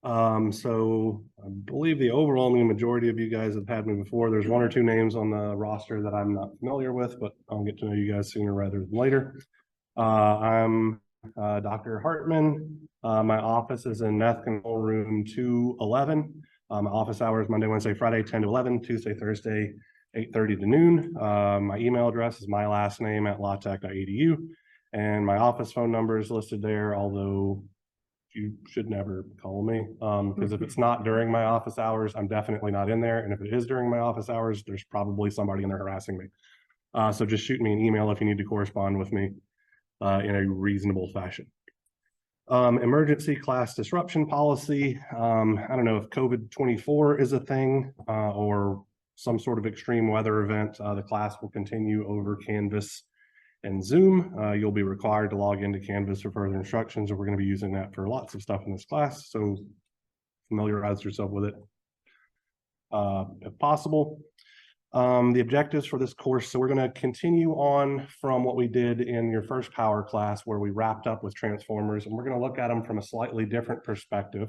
So I believe the overwhelming majority of you guys have had me before. There's one or two names on the roster that I'm not familiar with, but I'll get to know you guys sooner rather than later. I'm Dr. Hartman. My office is in Meth Control Room 211. My office hours Monday, Wednesday, Friday, 10 to 11, Tuesday, Thursday, 8:30 to noon. My email address is my last name at lawtech.edu, and my office phone number is listed there, although you should never call me, because if it's not during my office hours, I'm definitely not in there. And if it is during my office hours, there's probably somebody in there harassing me. So just shoot me an email if you need to correspond with me in a reasonable fashion. Emergency class disruption policy. I don't know if COVID-24 is a thing or some sort of extreme weather event. The class will continue over Canvas and Zoom. You'll be required to log into Canvas for further instructions, and we're going to be using that for lots of stuff in this class. So familiarize yourself with it if possible. The objectives for this course. So we're going to continue on from what we did in your first power class, where we wrapped up with transformers, and we're going to look at them from a slightly different perspective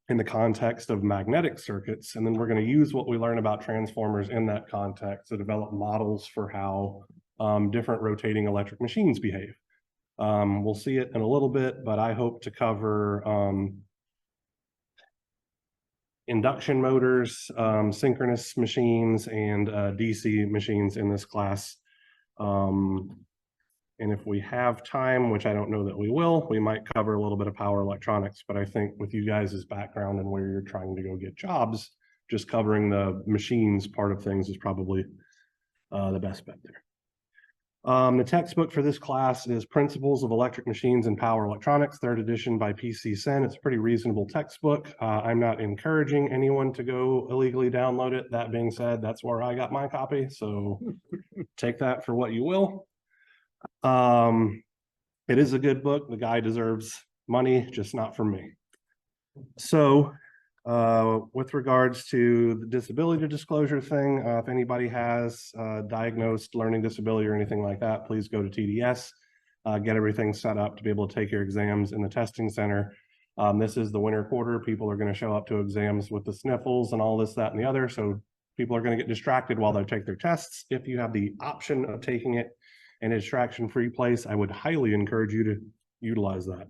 in the context of magnetic circuits. And then we're going to use what we learn about transformers in that context to develop models for how different rotating electric machines behave. We'll see it in a little bit, but I hope to cover induction motors, synchronous machines, and DC machines in this class. And if we have time, which I don't know that we will, we might cover a little bit of power electronics. But I think with you guys' background and where you're trying to go get jobs, just covering the machines part of things is probably the best bet there. The textbook for this class is Principles of Electric Machines and Power Electronics, 3rd edition by PC Sen. It's a pretty reasonable textbook. I'm not encouraging anyone to go illegally download it. That being said, that's where I got my copy, so take that for what you will. It is a good book. The guy deserves money, just not from me. So with regards to the disability disclosure thing, if anybody has diagnosed learning disability or anything like that, please go to TDS, get everything set up to be able to take your exams in the testing center. This is the winter quarter. People are going to show up to exams with the sniffles and all this, that, and the other. So people are going to get distracted while they take their tests. If you have the option of taking it in a distraction-free place, I would highly encourage you to utilize that.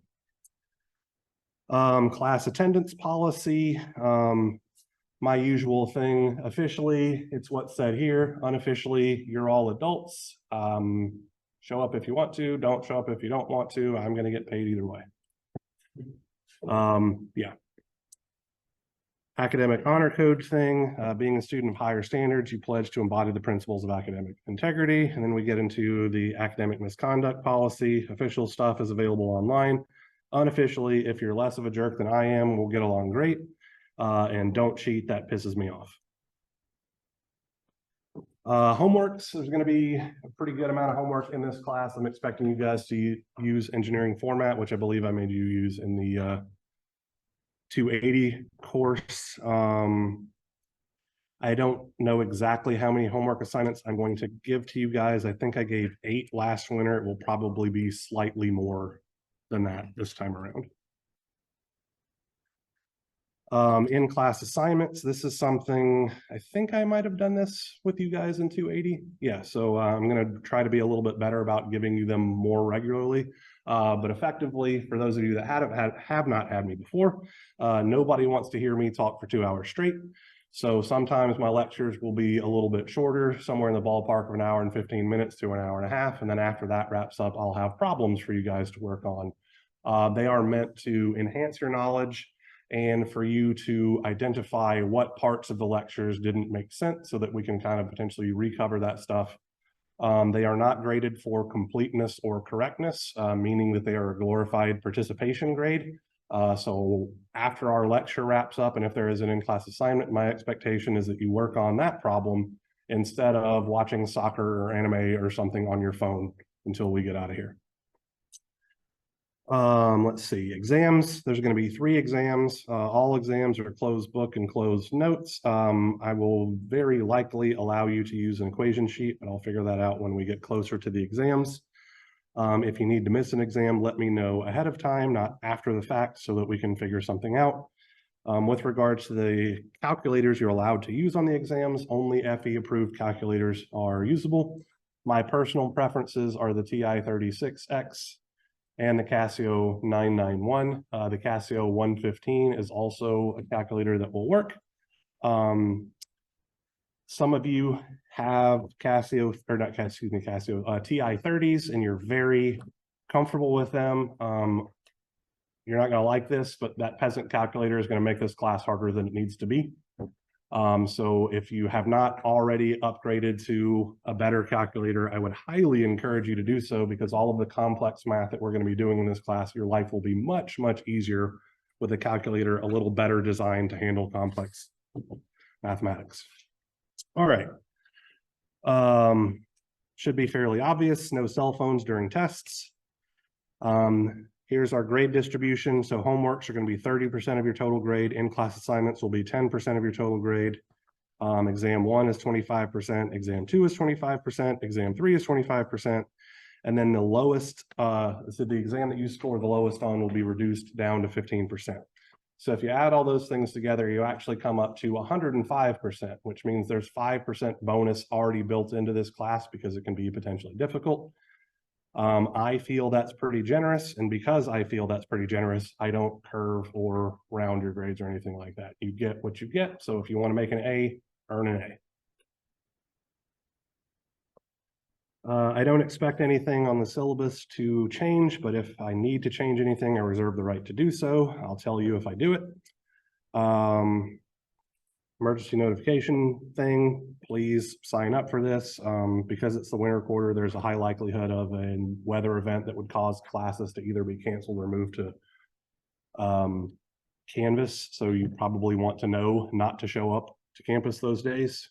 Class attendance policy, my usual thing. Officially, it's what's said here. Unofficially, you're all adults. Show up if you want to, don't show up if you don't want to. I'm going to get paid either way. Yeah. Academic honor code thing, being a student of higher standards, you pledge to embody the principles of academic integrity. And then we get into the academic misconduct policy. Official stuff is available online. Unofficially, if you're less of a jerk than I am, we'll get along great. And don't cheat, that pisses me off. Homeworks, there's going to be a pretty good amount of homework in this class. I'm expecting you guys to use engineering format, which I believe I made you use in the 280 course. I don't know exactly how many homework assignments I'm going to give to you guys. I think I gave 8 last winter. It will probably be slightly more than that this time around. In-class assignments, this is something, I think I might have done this with you guys in 280. Yeah, so I'm going to try to be a little bit better about giving you them more regularly. But effectively, for those of you that have not had me before, nobody wants to hear me talk for 2 hours straight. So sometimes my lectures will be a little bit shorter, somewhere in the ballpark of 1 hour and 15 minutes to 1 hour and a half. And then after that wraps up, I'll have problems for you guys to work on. They are meant to enhance your knowledge and for you to identify what parts of the lectures didn't make sense so that we can kind of potentially recover that stuff. They are not graded for completeness or correctness, meaning that they are a glorified participation grade. So after our lecture wraps up, and if there is an in-class assignment, my expectation is that you work on that problem instead of watching soccer or anime or something on your phone until we get out of here. Let's see, exams. There's going to be 3 exams. All exams are closed book and closed notes. I will very likely allow you to use an equation sheet, but I'll figure that out when we get closer to the exams. If you need to miss an exam, let me know ahead of time, not after the fact, so that we can figure something out. With regards to the calculators you're allowed to use on the exams, only FE-approved calculators are usable. My personal preferences are the TI-36X and the Casio 991. The Casio 115 is also a calculator that will work. Some of you have Casio, or not Casio, excuse me, Casio, TI-30s, and you're very comfortable with them. You're not going to like this, but that peasant calculator is going to make this class harder than it needs to be. So if you have not already upgraded to a better calculator, I would highly encourage you to do so, because all of the complex math that we're going to be doing in this class, your life will be much, much easier with a calculator a little better designed to handle complex mathematics. All right. Should be fairly obvious. No cell phones during tests. Here's our grade distribution. So homeworks are going to be 30% of your total grade. In-class assignments will be 10% of your total grade. Exam 1 is 25%. Exam 2 is 25%. Exam 3 is 25%. And then the lowest, so the exam that you score the lowest on will be reduced down to 15%. So if you add all those things together, you actually come up to 105%, which means there's 5% bonus already built into this class because it can be potentially difficult. I feel that's pretty generous, and because I feel that's pretty generous, I don't curve or round your grades or anything like that. You get what you get, so if you want to make an A, earn an A. I don't expect anything on the syllabus to change, but if I need to change anything, I reserve the right to do so. I'll tell you if I do it. Emergency notification thing, please sign up for this. Because it's the winter quarter, there's a high likelihood of a weather event that would cause classes to either be canceled or moved to Canvas. So you probably want to know not to show up to campus those days.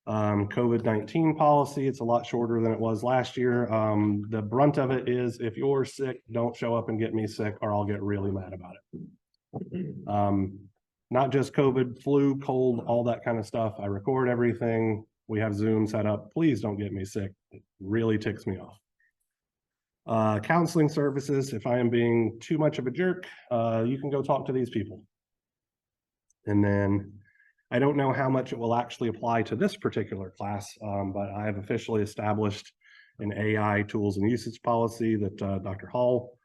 COVID-19 policy, it's a lot shorter than it was last year. The brunt of it is, if you're sick, don't show up and get me sick, or I'll get really mad about it. Not just COVID, flu, cold, all that kind of stuff. I record everything. We have Zoom set up. Please don't get me sick. It really ticks me off. Counseling services, if I am being too much of a jerk, you can go talk to these people. And then I don't know how much it will actually apply to this particular class, but I have officially established an AI tools and usage policy that Dr. Hall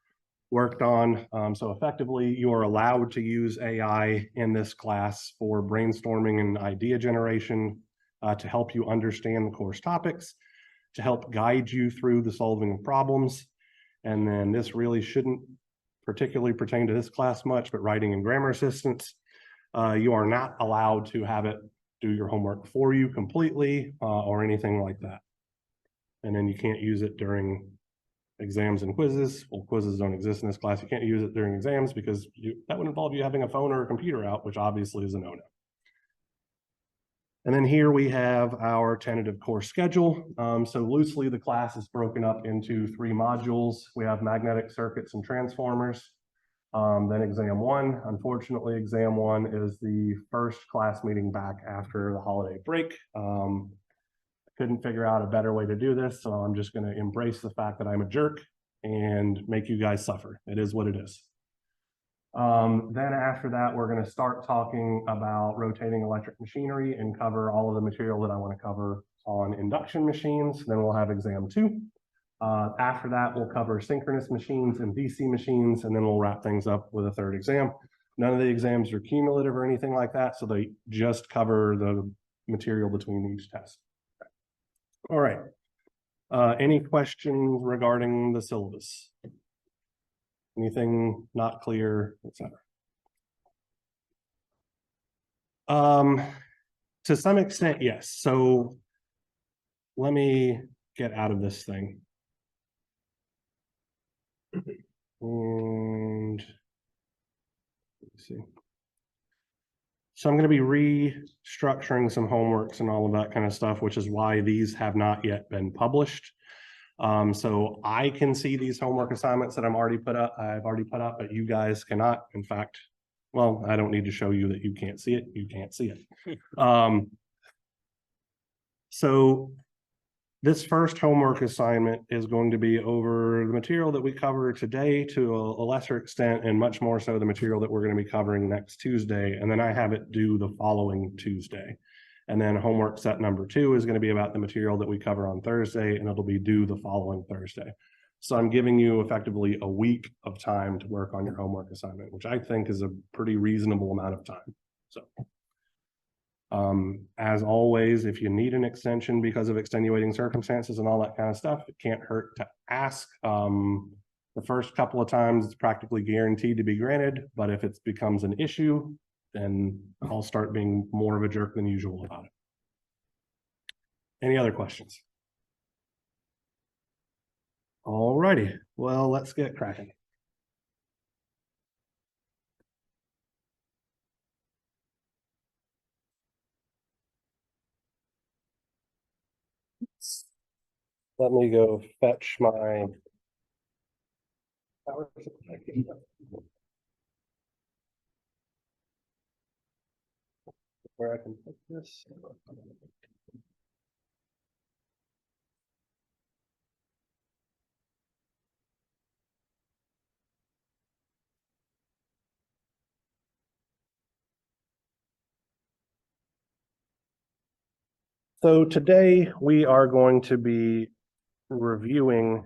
worked on. So effectively, you are allowed to use AI in this class for brainstorming and idea generation, to help you understand the course topics, to help guide you through the solving of problems. And then this really shouldn't particularly pertain to this class much, but writing and grammar assistance. You are not allowed to have it do your homework for you completely, or anything like that. And then you can't use it during exams and quizzes. Well, quizzes don't exist in this class. You can't use it during exams because that would involve you having a phone or a computer out, which obviously is a no-no. And then here we have our tentative course schedule. So loosely, the class is broken up into 3 modules. We have magnetic circuits and transformers. Then exam 1. Unfortunately, exam 1 is the first class meeting back after the holiday break. Couldn't figure out a better way to do this, so I'm just going to embrace the fact that I'm a jerk and make you guys suffer. It is what it is. Then after that, we're going to start talking about rotating electric machinery and cover all of the material that I want to cover on induction machines. Then we'll have exam 2. After that, we'll cover synchronous machines and DC machines, and then we'll wrap things up with a 3rd exam. None of the exams are cumulative or anything like that, so they just cover the material between each test. All right. Any questions regarding the syllabus? Anything not clear, etc.? To some extent, yes. So let me get out of this thing. And let's see. So I'm going to be restructuring some homeworks and all of that kind of stuff, which is why these have not yet been published. So I can see these homework assignments that I've already put up, but you guys cannot. In fact, well, I don't need to show you that you can't see it. You can't see it. So This first homework assignment is going to be over the material that we cover today to a lesser extent, and much more so the material that we're going to be covering next Tuesday. And then I have it due the following Tuesday. And then homework set number 2 is going to be about the material that we cover on Thursday, and it'll be due the following Thursday. So I'm giving you effectively a week of time to work on your homework assignment, which I think is a pretty reasonable amount of time. So as always, if you need an extension because of extenuating circumstances and all that kind of stuff, it can't hurt to ask. The first couple of times it's practically guaranteed to be granted, but if it becomes an issue, then I'll start being more of a jerk than usual about it. Any other questions? All righty, well, let's get cracking. Let me go fetch my power supply. Where I can put this. So today we are going to be reviewing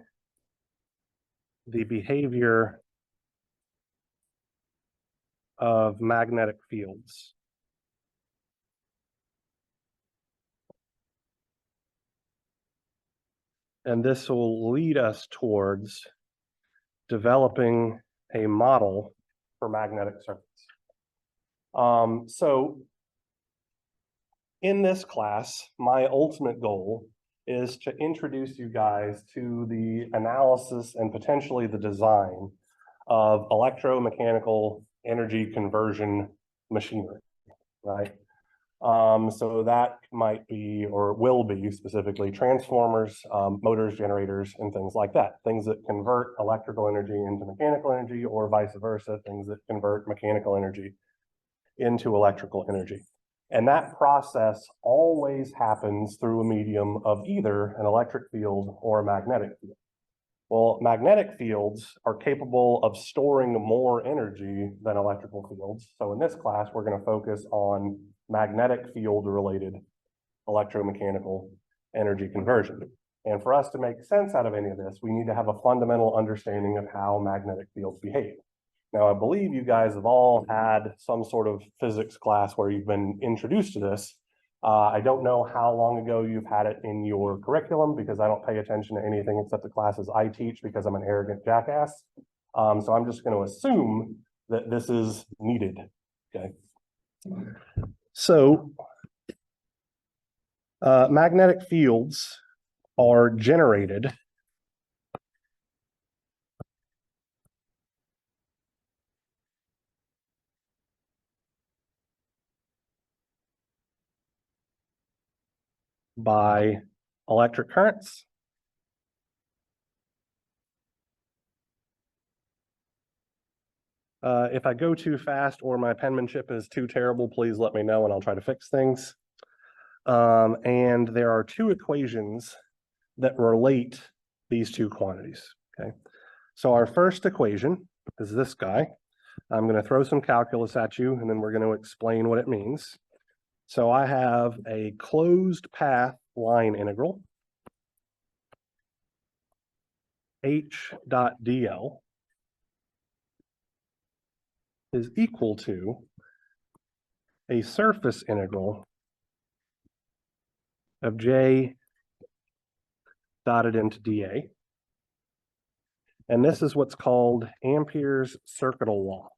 the behavior of magnetic fields. And this will lead us towards developing a model for magnetic circuits. So in this class, my ultimate goal is to introduce you guys to the analysis and potentially the design of electromechanical energy conversion machinery, right? So that might be, or will be specifically, transformers, motors, generators, and things like that. Things that convert electrical energy into mechanical energy, or vice versa, things that convert mechanical energy into electrical energy. And that process always happens through a medium of either an electric field or a magnetic field. Well, magnetic fields are capable of storing more energy than electrical fields. So in this class, we're going to focus on magnetic field related electromechanical energy conversion. And for us to make sense out of any of this, we need to have a fundamental understanding of how magnetic fields behave. Now, I believe you guys have all had some sort of physics class where you've been introduced to this. I don't know how long ago you've had it in your curriculum, because I don't pay attention to anything except the classes I teach because I'm an arrogant jackass. So I'm just going to assume that this is needed. Okay. So magnetic fields are generated by electric currents if I go too fast or my penmanship is too terrible, please let me know and I'll try to fix things. And there are two equations that relate these two quantities, okay? So our first equation is this guy. I'm going to throw some calculus at you, and then we're going to explain what it means. So I have a closed path line integral, H dot dl is equal to a surface integral of J dotted into dA. And this is what's called Ampere's circuital law.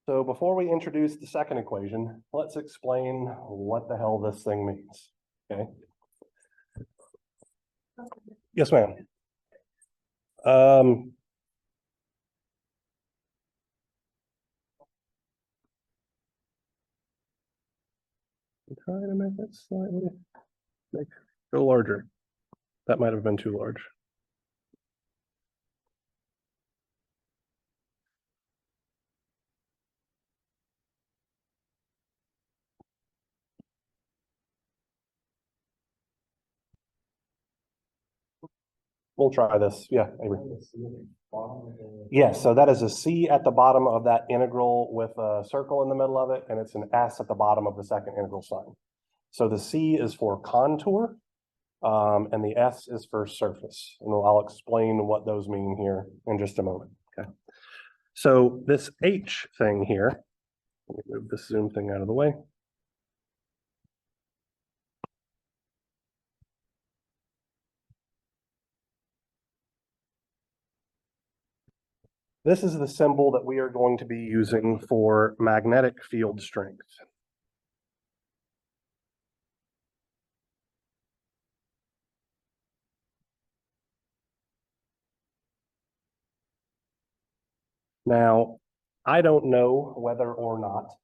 So before we introduce the second equation, let's explain what the hell this thing means, okay? Yes, ma'am. I'm trying to make it slightly, go larger. That might have been too large. we'll try this. Yeah, Avery. Yes, so that is a C at the bottom of that integral with a circle in the middle of it, and it's an S at the bottom of the second integral sign. So the C is for contour, and the S is for surface. And I'll explain what those mean here in just a moment. Okay. So this H thing here, let me move this zoom thing out of the way. This is the symbol that we are going to be using for magnetic field strength. Now, I don't know whether or not,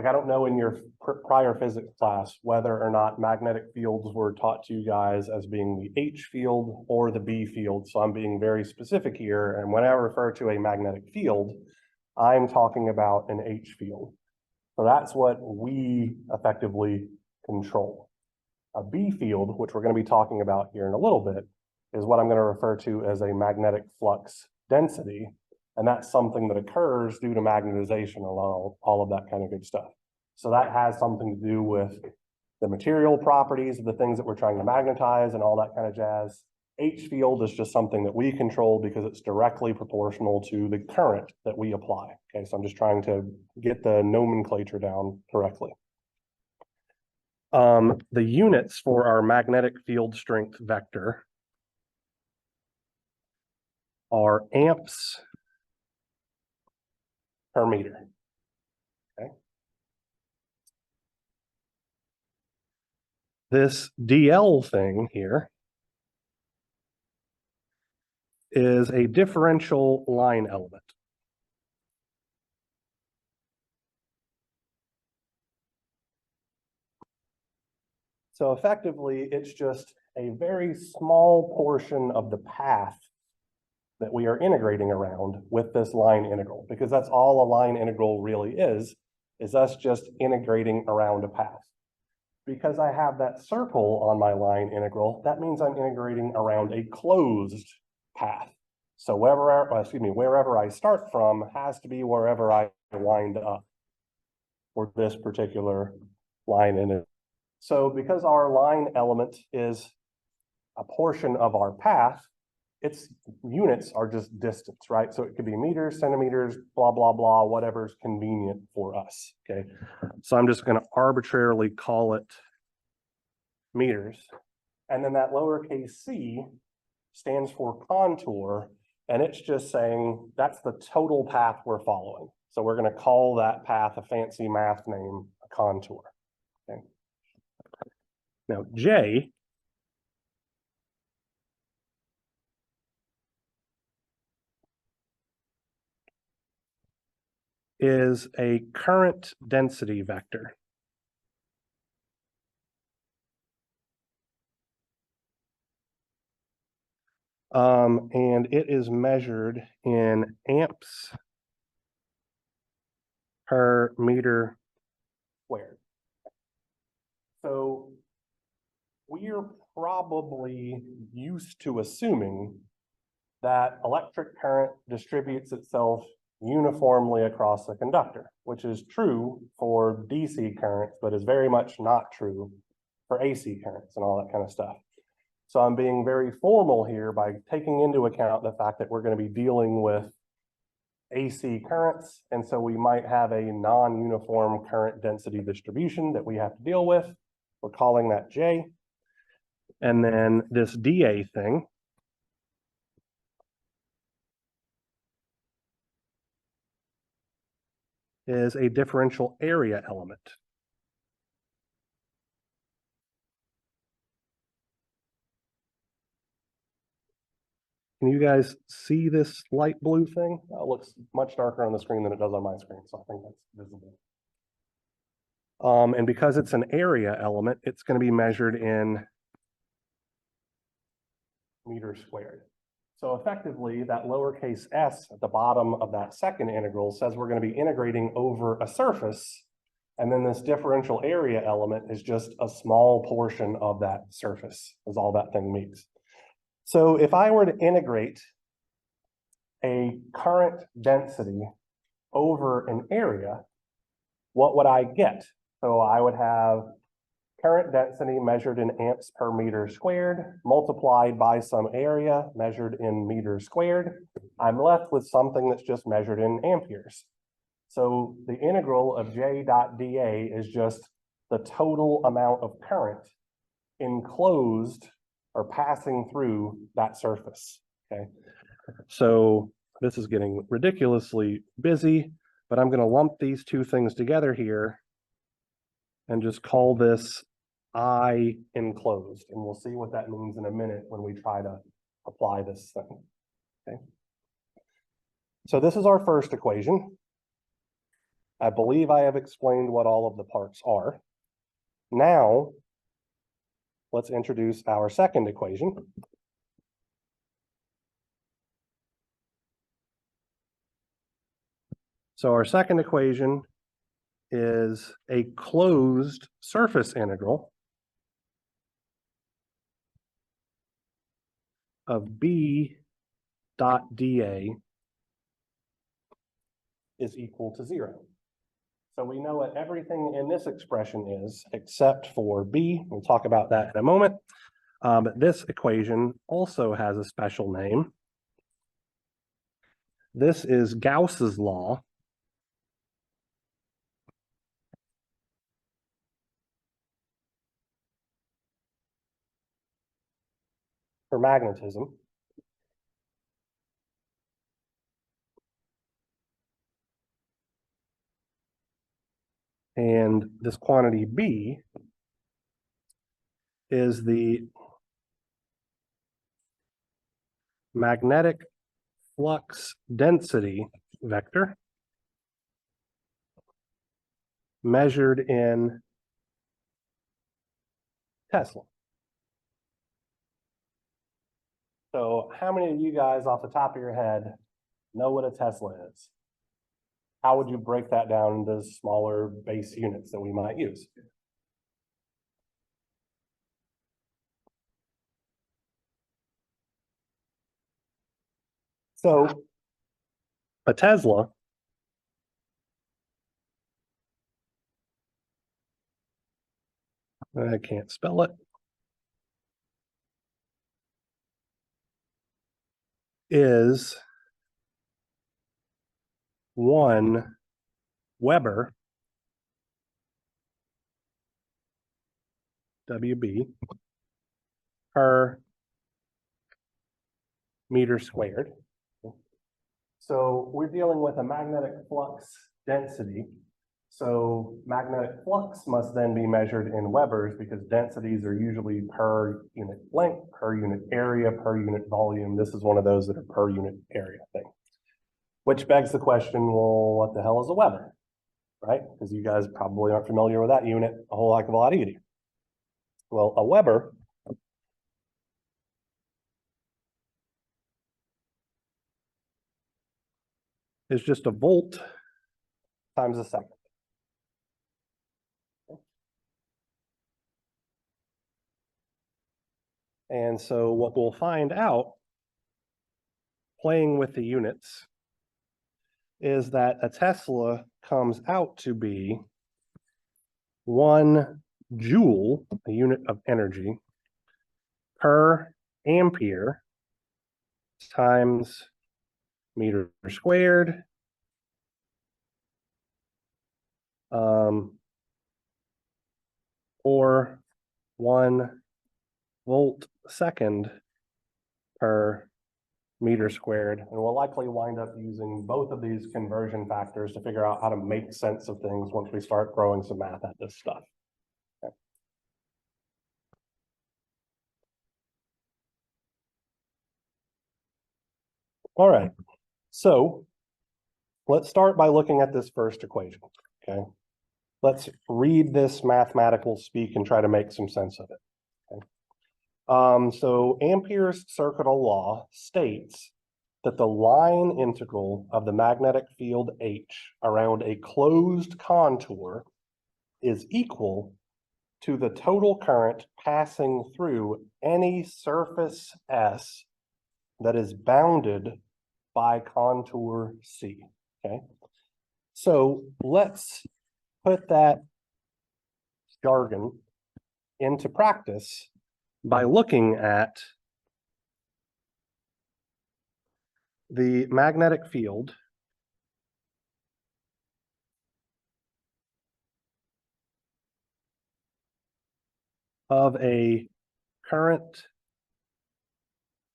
I don't know in your prior physics class whether or not magnetic fields were taught to you guys as being the H field or the B field. So I'm being very specific here. And when I refer to a magnetic field, I'm talking about an H field. So that's what we effectively control. A B field, which we're going to be talking about here in a little bit, is what I'm going to refer to as a magnetic flux density. And that's something that occurs due to magnetization and all of that kind of good stuff. So that has something to do with the material properties of the things that we're trying to magnetize and all that kind of jazz. H field is just something that we control because it's directly proportional to the current that we apply. Okay, so I'm just trying to get the nomenclature down correctly. The units for our magnetic field strength vector are amps per meter. Okay. This DL thing here is a differential line element. So effectively, it's just a very small portion of the path that we are integrating around with this line integral, because that's all a line integral really is us just integrating around a path. Because I have that circle on my line integral, that means I'm integrating around a closed path. So wherever I start from has to be wherever I wind up for this particular line integral. So because our line element is a portion of our path, its units are just distance, right? So it could be meters, centimeters, blah, blah, blah, whatever's convenient for us, okay? So I'm just gonna arbitrarily call it meters. And then that lowercase c stands for contour, and it's just saying that's the total path we're following. So we're gonna call that path a fancy math name, a contour, okay? Now, J is a current density vector. And it is measured in amps per meter squared. So we are probably used to assuming that electric current distributes itself uniformly across the conductor, which is true for DC currents, but is very much not true for AC currents and all that kind of stuff. So I'm being very formal here by taking into account the fact that we're going to be dealing with AC currents, and so we might have a non-uniform current density distribution that we have to deal with. We're calling that J. And then this DA thing is a differential area element. Can you guys see this light blue thing? It looks much darker on the screen than it does on my screen, so I think that's visible. And because it's an area element, it's going to be measured in meters squared. So effectively, that lowercase s at the bottom of that second integral says we're going to be integrating over a surface And then this differential area element is just a small portion of that surface, is all that thing means. So if I were to integrate a current density over an area, what would I get? So I would have current density measured in amps per meter squared multiplied by some area measured in meters squared. I'm left with something that's just measured in amperes. So the integral of J dot dA is just the total amount of current enclosed or passing through that surface, okay? So this is getting ridiculously busy, but I'm going to lump these two things together here and just call this I enclosed. And we'll see what that means in a minute when we try to apply this thing, okay? So this is our first equation. I believe I have explained what all of the parts are. Now, let's introduce our second equation. So our second equation is a closed surface integral of B dot dA is equal to 0. So we know what everything in this expression is except for B. We'll talk about that in a moment. But this equation also has a special name. This is Gauss's law. For magnetism. And this quantity B is the magnetic flux density vector measured in Tesla. So how many of you guys off the top of your head know what a Tesla is? How would you break that down into smaller base units that we might use? So a Tesla I can't spell it, is 1 Weber, WB, per meter squared. So we're dealing with a magnetic flux density. So magnetic flux must then be measured in Webers because densities are usually per unit length, per unit area, per unit volume. This is one of those that are per unit area thing. Which begs the question, well, what the hell is a Weber, right? Because you guys probably aren't familiar with that unit a whole heck of a lot either. Well, a Weber is just a volt times a second. And so what we'll find out playing with the units is that a Tesla comes out to be 1 joule, a unit of energy, per ampere times meter squared or 1 volt second per meter squared. And we'll likely wind up using both of these conversion factors to figure out how to make sense of things once we start throwing some math at this stuff. Okay. All right, so let's start by looking at this first equation, okay? Let's read this mathematical speak and try to make some sense of it. Okay? So Ampere's circuital law states that the line integral of the magnetic field H around a closed contour is equal to the total current passing through any surface S that is bounded by contour C, okay? So let's put that jargon into practice by looking at the magnetic field of a current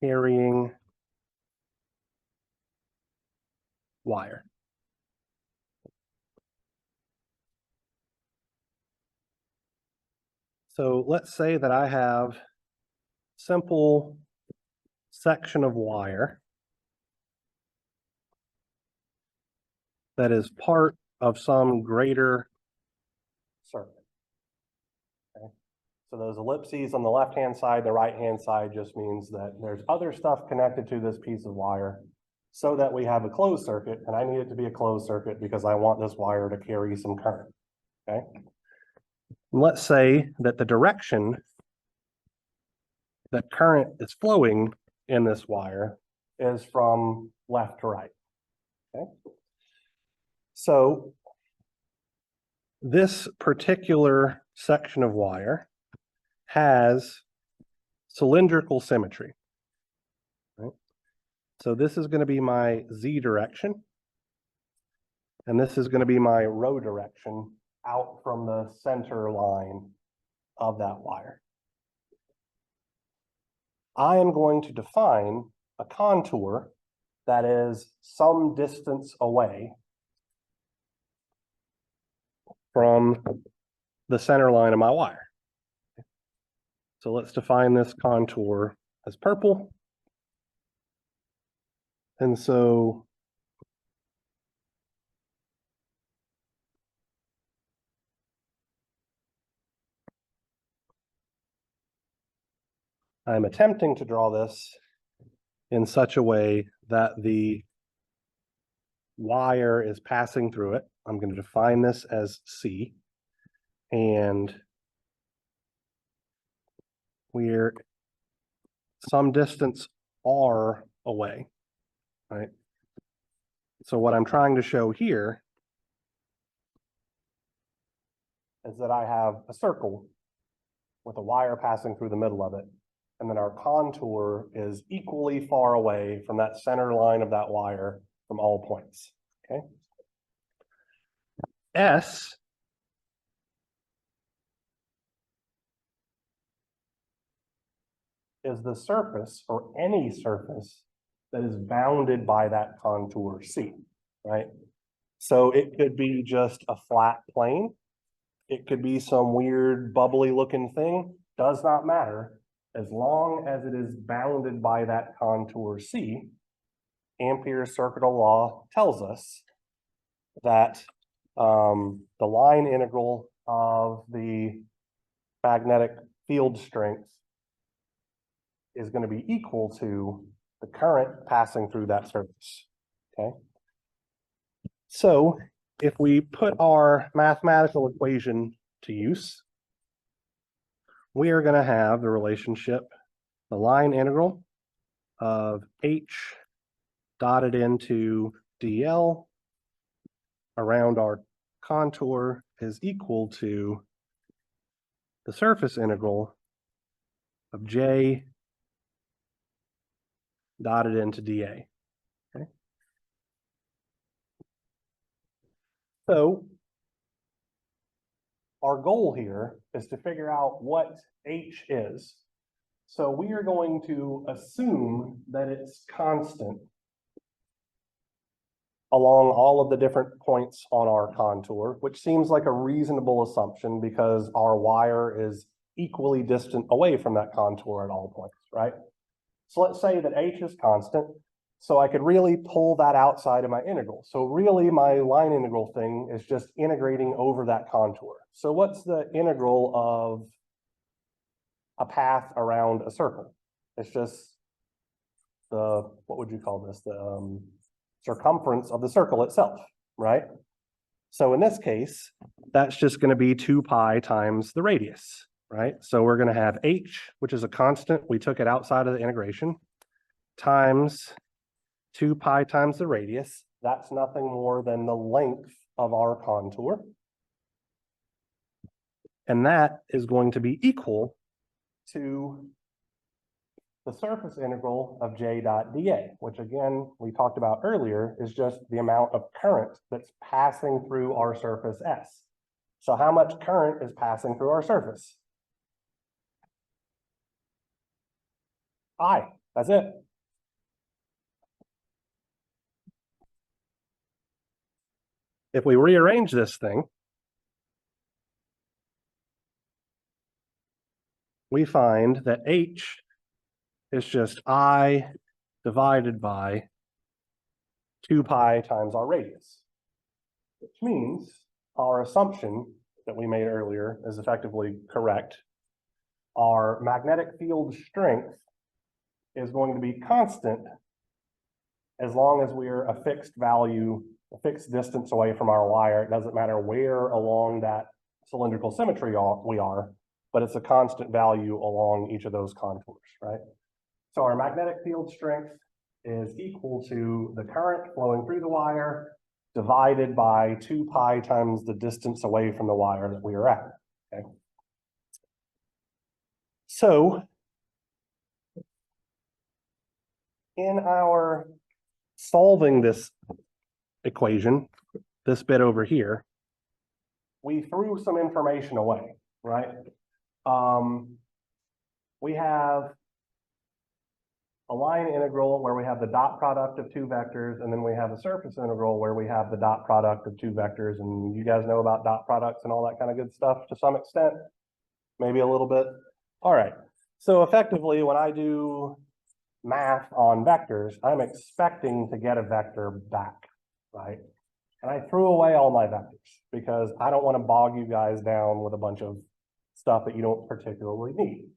carrying wire. So let's say that I have simple section of wire that is part of some greater circuit. Okay. So those ellipses on the left-hand side, the right-hand side just means that there's other stuff connected to this piece of wire so that we have a closed circuit, and I need it to be a closed circuit because I want this wire to carry some current, okay? And let's say that the direction that current is flowing in this wire is from left to right, okay? So this particular section of wire has cylindrical symmetry, right? So this is going to be my Z direction, and this is going to be my rho direction out from the center line of that wire. I am going to define a contour that is some distance away from the center line of my wire. So let's define this contour as purple. And so I'm attempting to draw this in such a way that the wire is passing through it. I'm going to define this as C, and we're some distance R away, right? So what I'm trying to show here is that I have a circle with a wire passing through the middle of it, and then our contour is equally far away from that center line of that wire from all points, okay? S is the surface, or any surface, that is bounded by that contour C, right? So it could be just a flat plane. It could be some weird bubbly looking thing. Does not matter. As long as it is bounded by that contour C, Ampere's circuital law tells us that the line integral of the magnetic field strength is going to be equal to the current passing through that surface, okay? So if we put our mathematical equation to use, we are going to have the relationship, the line integral of H dotted into dl around our contour is equal to the surface integral of J dotted into dA, okay? So our goal here is to figure out what H is. So we are going to assume that it's constant along all of the different points on our contour, which seems like a reasonable assumption because our wire is equally distant away from that contour at all points, right? So let's say that H is constant, so I could really pull that outside of my integral. So really my line integral thing is just integrating over that contour. So what's the integral of a path around a circle? It's just the, what would you call this? The circumference of the circle itself, right? So in this case, that's just going to be 2 pi times the radius, right? So we're going to have h, which is a constant. We took it outside of the integration, times 2 pi times the radius. That's nothing more than the length of our contour. And that is going to be equal to the surface integral of j dot dA, which again, we talked about earlier, is just the amount of current that's passing through our surface S. So how much current is passing through our surface? I, that's it. If we rearrange this thing, we find that H is just I divided by 2 pi times our radius, which means our assumption that we made earlier is effectively correct. Our magnetic field strength is going to be constant as long as we're a fixed value, a fixed distance away from our wire. It doesn't matter where along that cylindrical symmetry we are, but it's a constant value along each of those contours, right? So our magnetic field strength is equal to the current flowing through the wire divided by 2 pi times the distance away from the wire that we are at, okay? So in our solving this equation, this bit over here, we threw some information away, right? We have a line integral where we have the dot product of 2 vectors, and then we have a surface integral where we have the dot product of 2 vectors. And you guys know about dot products and all that kind of good stuff to some extent, maybe a little bit. All right, so effectively when I do math on vectors, I'm expecting to get a vector back, right? And I threw away all my vectors because I don't want to bog you guys down with a bunch of stuff that you don't particularly need.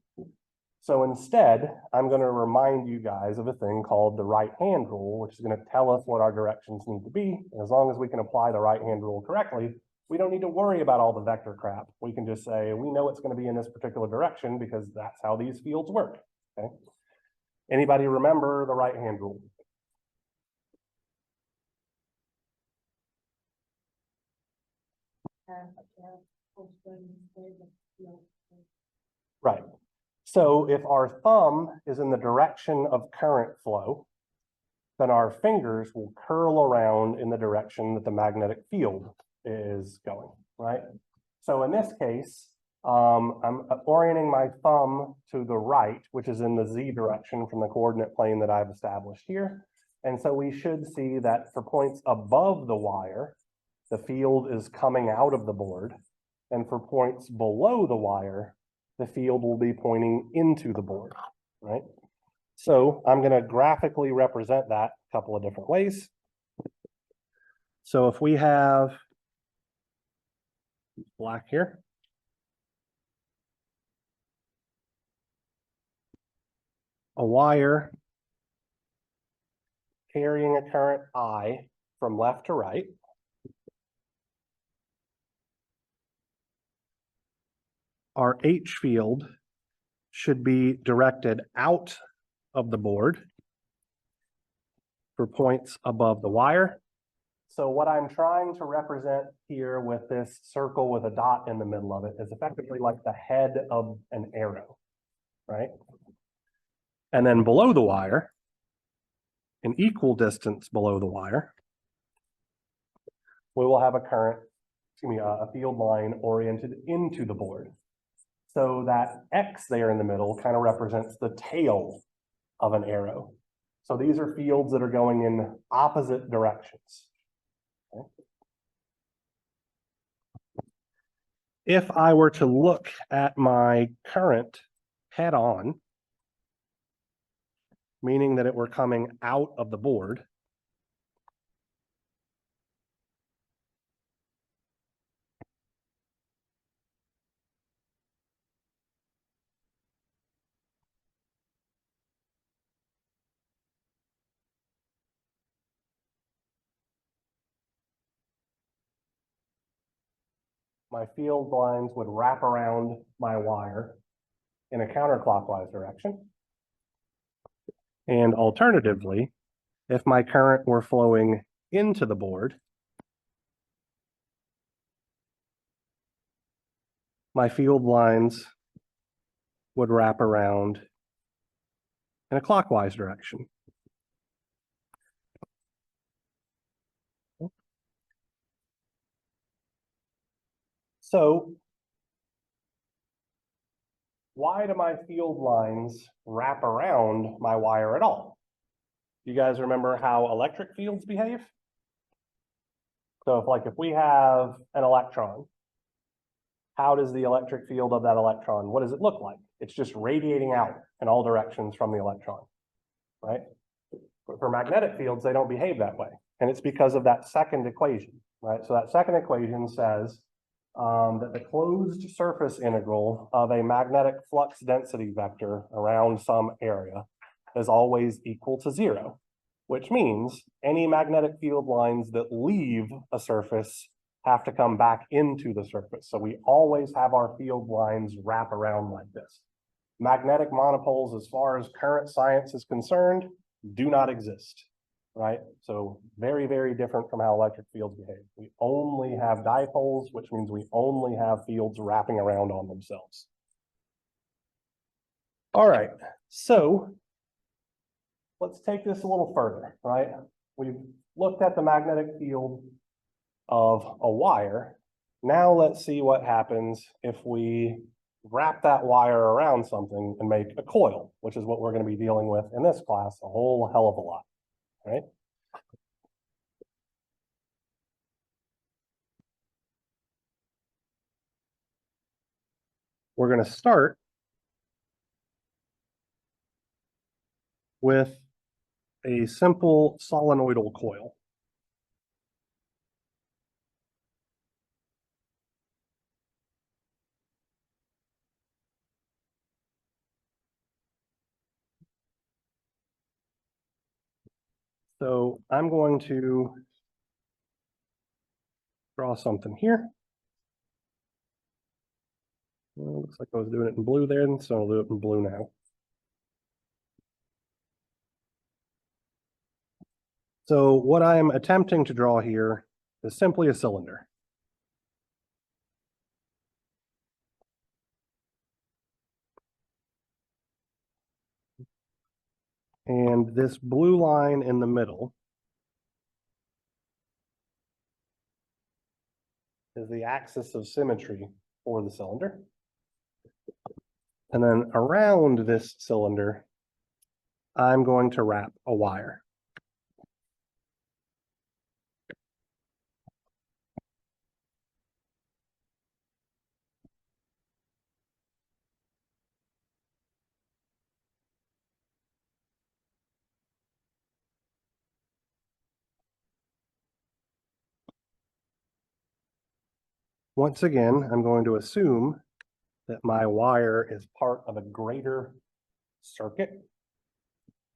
So instead, I'm going to remind you guys of a thing called the right-hand rule, which is going to tell us what our directions need to be. And as long as we can apply the right-hand rule correctly, we don't need to worry about all the vector crap. We can just say, we know it's going to be in this particular direction because that's how these fields work, okay? Anybody remember the right-hand rule? Right. So if our thumb is in the direction of current flow, then our fingers will curl around in the direction that the magnetic field is going, right? So in this case, I'm orienting my thumb to the right, which is in the Z direction from the coordinate plane that I've established here. And so we should see that for points above the wire, the field is coming out of the board. And for points below the wire, the field will be pointing into the board, right? So I'm going to graphically represent that a couple of different ways. So if we have black here, a wire carrying a current I from left to right, our H field should be directed out of the board for points above the wire. So what I'm trying to represent here with this circle with a dot in the middle of it is effectively like the head of an arrow, right? And then below the wire, an equal distance below the wire, we will have a current, a field line oriented into the board. So that X there in the middle kind of represents the tail of an arrow. So these are fields that are going in opposite directions. Okay. If I were to look at my current head on, meaning that it were coming out of the board, my field lines would wrap around my wire in a counterclockwise direction. And alternatively, if my current were flowing into the board, my field lines would wrap around in a clockwise direction. So why do my field lines wrap around my wire at all? You guys remember how electric fields behave? So if we have an electron, how does the electric field of that electron, what does it look like? It's just radiating out in all directions from the electron, right? But for magnetic fields, they don't behave that way. And it's because of that second equation, right? So that second equation says that the closed surface integral of a magnetic flux density vector around some area is always equal to 0, which means any magnetic field lines that leave a surface have to come back into the surface. So we always have our field lines wrap around like this. Magnetic monopoles, as far as current science is concerned, do not exist, right? So very, very different from how electric fields behave. We only have dipoles, which means we only have fields wrapping around on themselves. All right, so let's take this a little further, right? We've looked at the magnetic field of a wire. Now let's see what happens if we wrap that wire around something and make a coil, which is what we're going to be dealing with in this class a whole hell of a lot, right? We're going to start with a simple solenoidal coil. So I'm going to draw something here. Well, looks like I was doing it in blue there, so I'll do it in blue now. So what I'm attempting to draw here is simply a cylinder. And this blue line in the middle is the axis of symmetry for the cylinder. And then around this cylinder, I'm going to wrap a wire. Once again, I'm going to assume that my wire is part of a greater circuit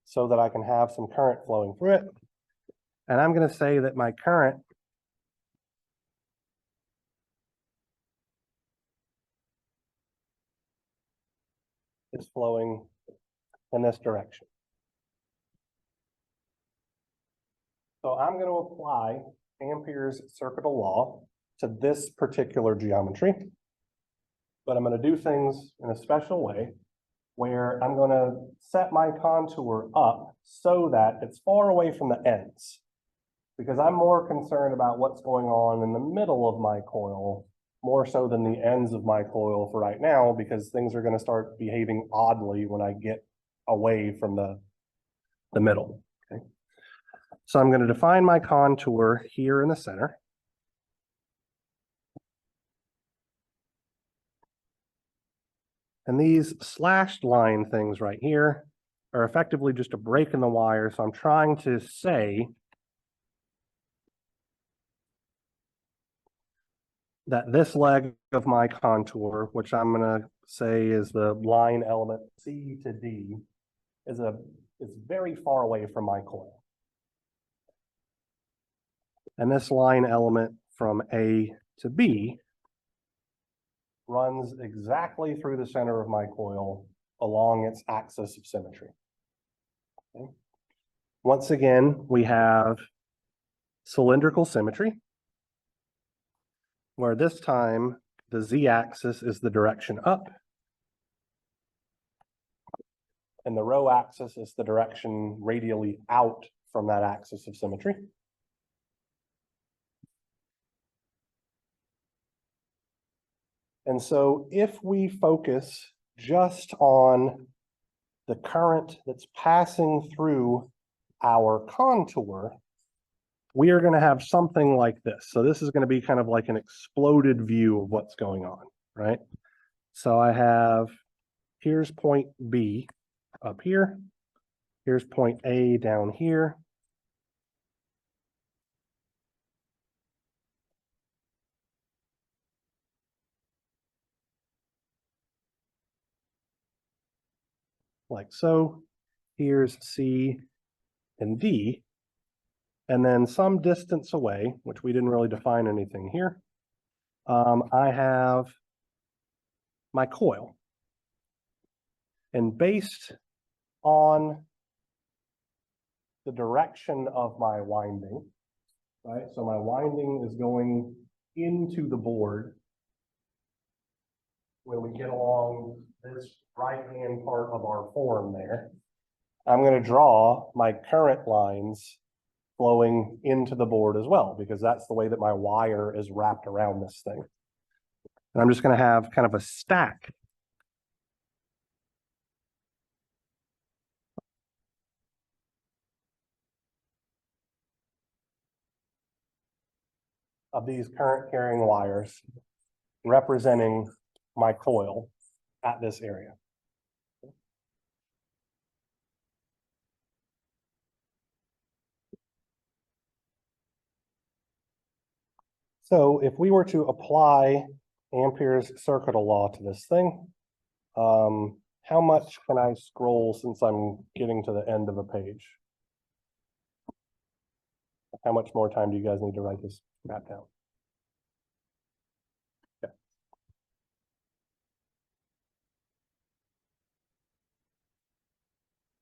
so that I can have some current flowing through it. And I'm going to say that my current is flowing in this direction. So I'm going to apply Ampere's circuital law to this particular geometry, but I'm going to do things in a special way where I'm going to set my contour up so that it's far away from the ends, because I'm more concerned about what's going on in the middle of my coil more so than the ends of my coil for right now, because things are going to start behaving oddly when I get away from the middle. Okay. So I'm going to define my contour here in the center. And these slashed line things right here are effectively just a break in the wire. So I'm trying to say that this leg of my contour, which I'm going to say is the line element C to D, is very far away from my coil. And this line element from A to B runs exactly through the center of my coil along its axis of symmetry. Okay. Once again, we have cylindrical symmetry, where this time the z-axis is the direction up, and the rho axis is the direction radially out from that axis of symmetry. And so if we focus just on the current that's passing through our contour, we are going to have something like this. So this is going to be kind of like an exploded view of what's going on, right? So I have, here's point B up here. Here's point A down here. Like so. Here's C and D. And then some distance away, which we didn't really define anything here, I have my coil. And based on the direction of my winding, right? So my winding is going into the board when we get along this right-hand part of our form there. I'm going to draw my current lines flowing into the board as well, because that's the way that my wire is wrapped around this thing. And I'm just going to have kind of a stack of these current carrying wires representing my coil at this area. So if we were to apply Ampere's circuital law to this thing, how much can I scroll since I'm getting to the end of a page? How much more time do you guys need to write this map down? Okay.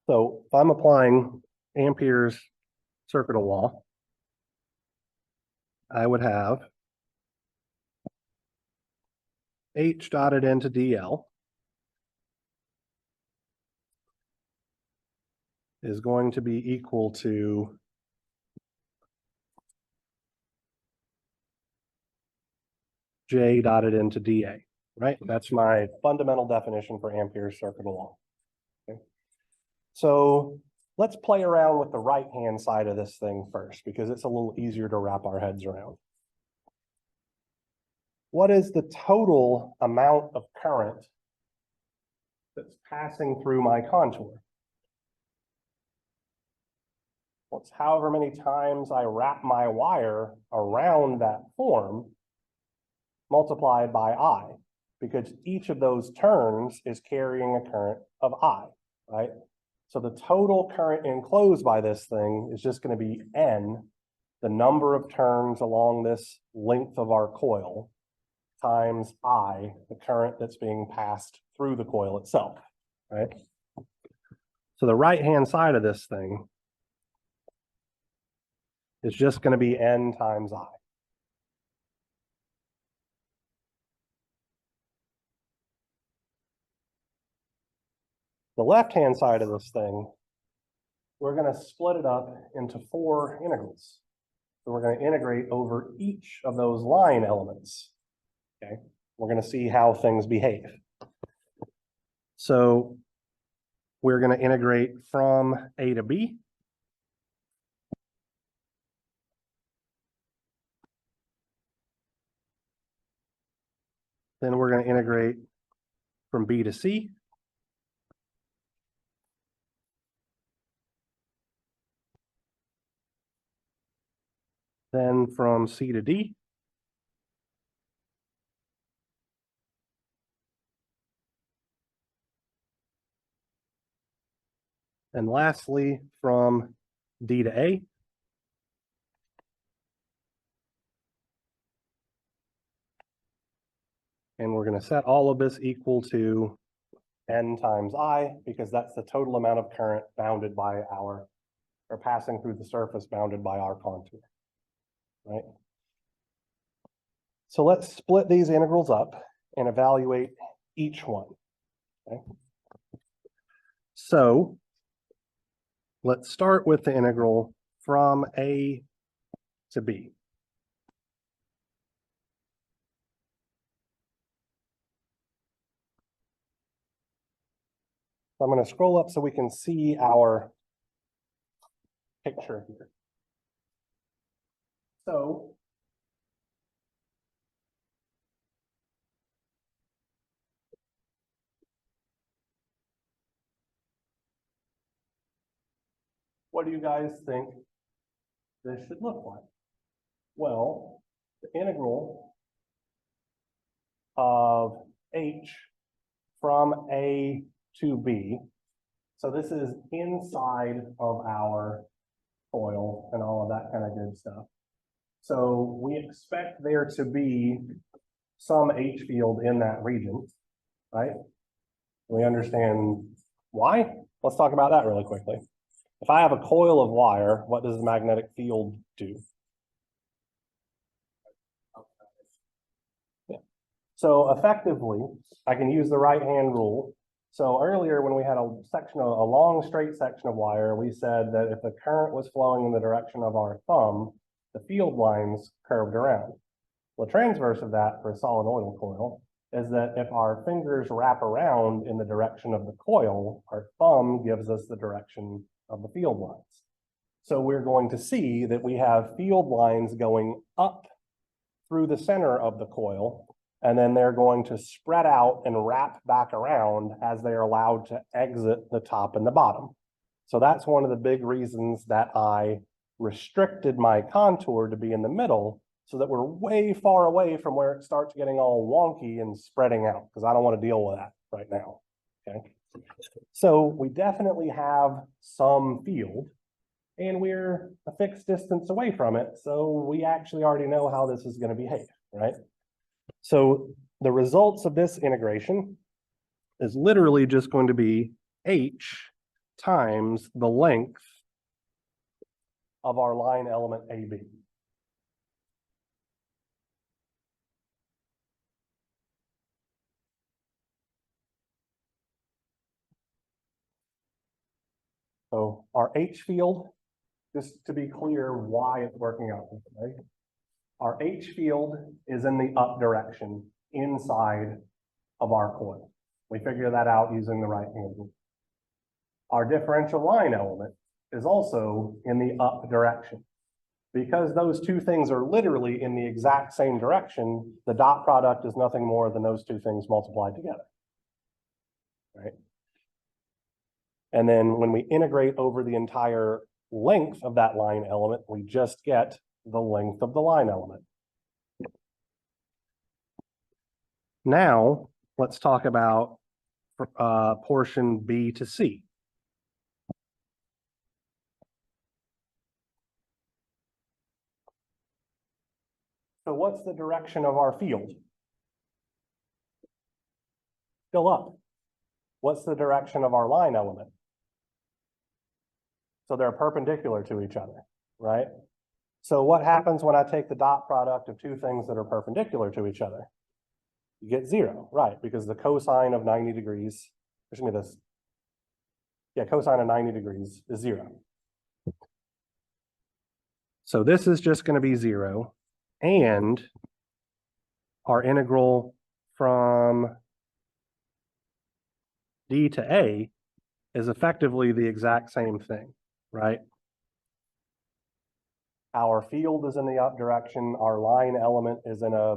So if I'm applying Ampere's circuital law, I would have H dotted into DL is going to be equal to J dotted into dA, right? That's my fundamental definition for Ampere's circuital law. Okay. So let's play around with the right-hand side of this thing first, because it's a little easier to wrap our heads around. What is the total amount of current that's passing through my contour? Well, it's however many times I wrap my wire around that form multiplied by I, because each of those turns is carrying a current of I, right? So the total current enclosed by this thing is just going to be N, the number of turns along this length of our coil, times I, the current that's being passed through the coil itself, right? So the right-hand side of this thing is just going to be N times I. The left-hand side of this thing, we're going to split it up into 4 integrals. So we're going to integrate over each of those line elements. Okay, we're going to see how things behave. So we're going to integrate from A to B. Then we're going to integrate from B to C. Then from C to D. And lastly, from D to A. And we're going to set all of this equal to N times I, because that's the total amount of current bounded by our, or passing through the surface bounded by our contour, right? So let's split these integrals up and evaluate each one, okay? So let's start with the integral from A to B. So I'm going to scroll up so we can see our picture here. So what do you guys think this should look like? Well, the integral of H from A to B. So this is inside of our coil and all of that kind of good stuff. So we expect there to be some H field in that region, right? We understand why? Let's talk about that really quickly. If I have a coil of wire, what does the magnetic field do? Yeah. So effectively, I can use the right-hand rule. So earlier when we had a section, a long straight section of wire, we said that if the current was flowing in the direction of our thumb, the field lines curved around. Well, the transverse of that for a solenoidal coil is that if our fingers wrap around in the direction of the coil, our thumb gives us the direction of the field lines. So we're going to see that we have field lines going up through the center of the coil, and then they're going to spread out and wrap back around as they are allowed to exit the top and the bottom. So that's one of the big reasons that I restricted my contour to be in the middle, so that we're way far away from where it starts getting all wonky and spreading out, because I don't want to deal with that right now, okay? So we definitely have some field, and we're a fixed distance away from it, so we actually already know how this is going to behave, right? So the results of this integration is literally just going to be H times the length of our line element AB. So our H field, just to be clear why it's working out this way, our H field is in the up direction inside of our coil. We figure that out using the right-hand rule. Our differential line element is also in the up direction. Because those two things are literally in the exact same direction, the dot product is nothing more than those two things multiplied together, right? And then when we integrate over the entire length of that line element, we just get the length of the line element. Now, let's talk about portion B to C. So what's the direction of our field? Still up. What's the direction of our line element? So they're perpendicular to each other, right? So what happens when I take the dot product of two things that are perpendicular to each other? You get 0, right? Because the cosine of 90 degrees, excuse me, this, yeah, cosine of 90 degrees is 0. So this is just going to be 0. And our integral from D to A is effectively the exact same thing, right? Our field is in the up direction. Our line element is in a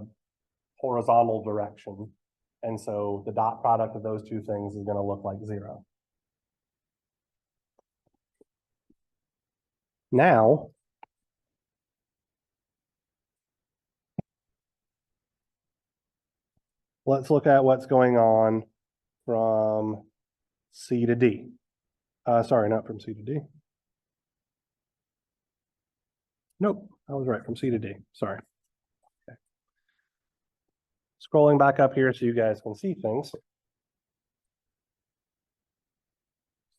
horizontal direction. And so the dot product of those two things is going to look like 0. Now, let's look at what's going on from C to D. Sorry, not from C to D. Nope, I was right, from C to D, sorry. Okay. Scrolling back up here so you guys can see things.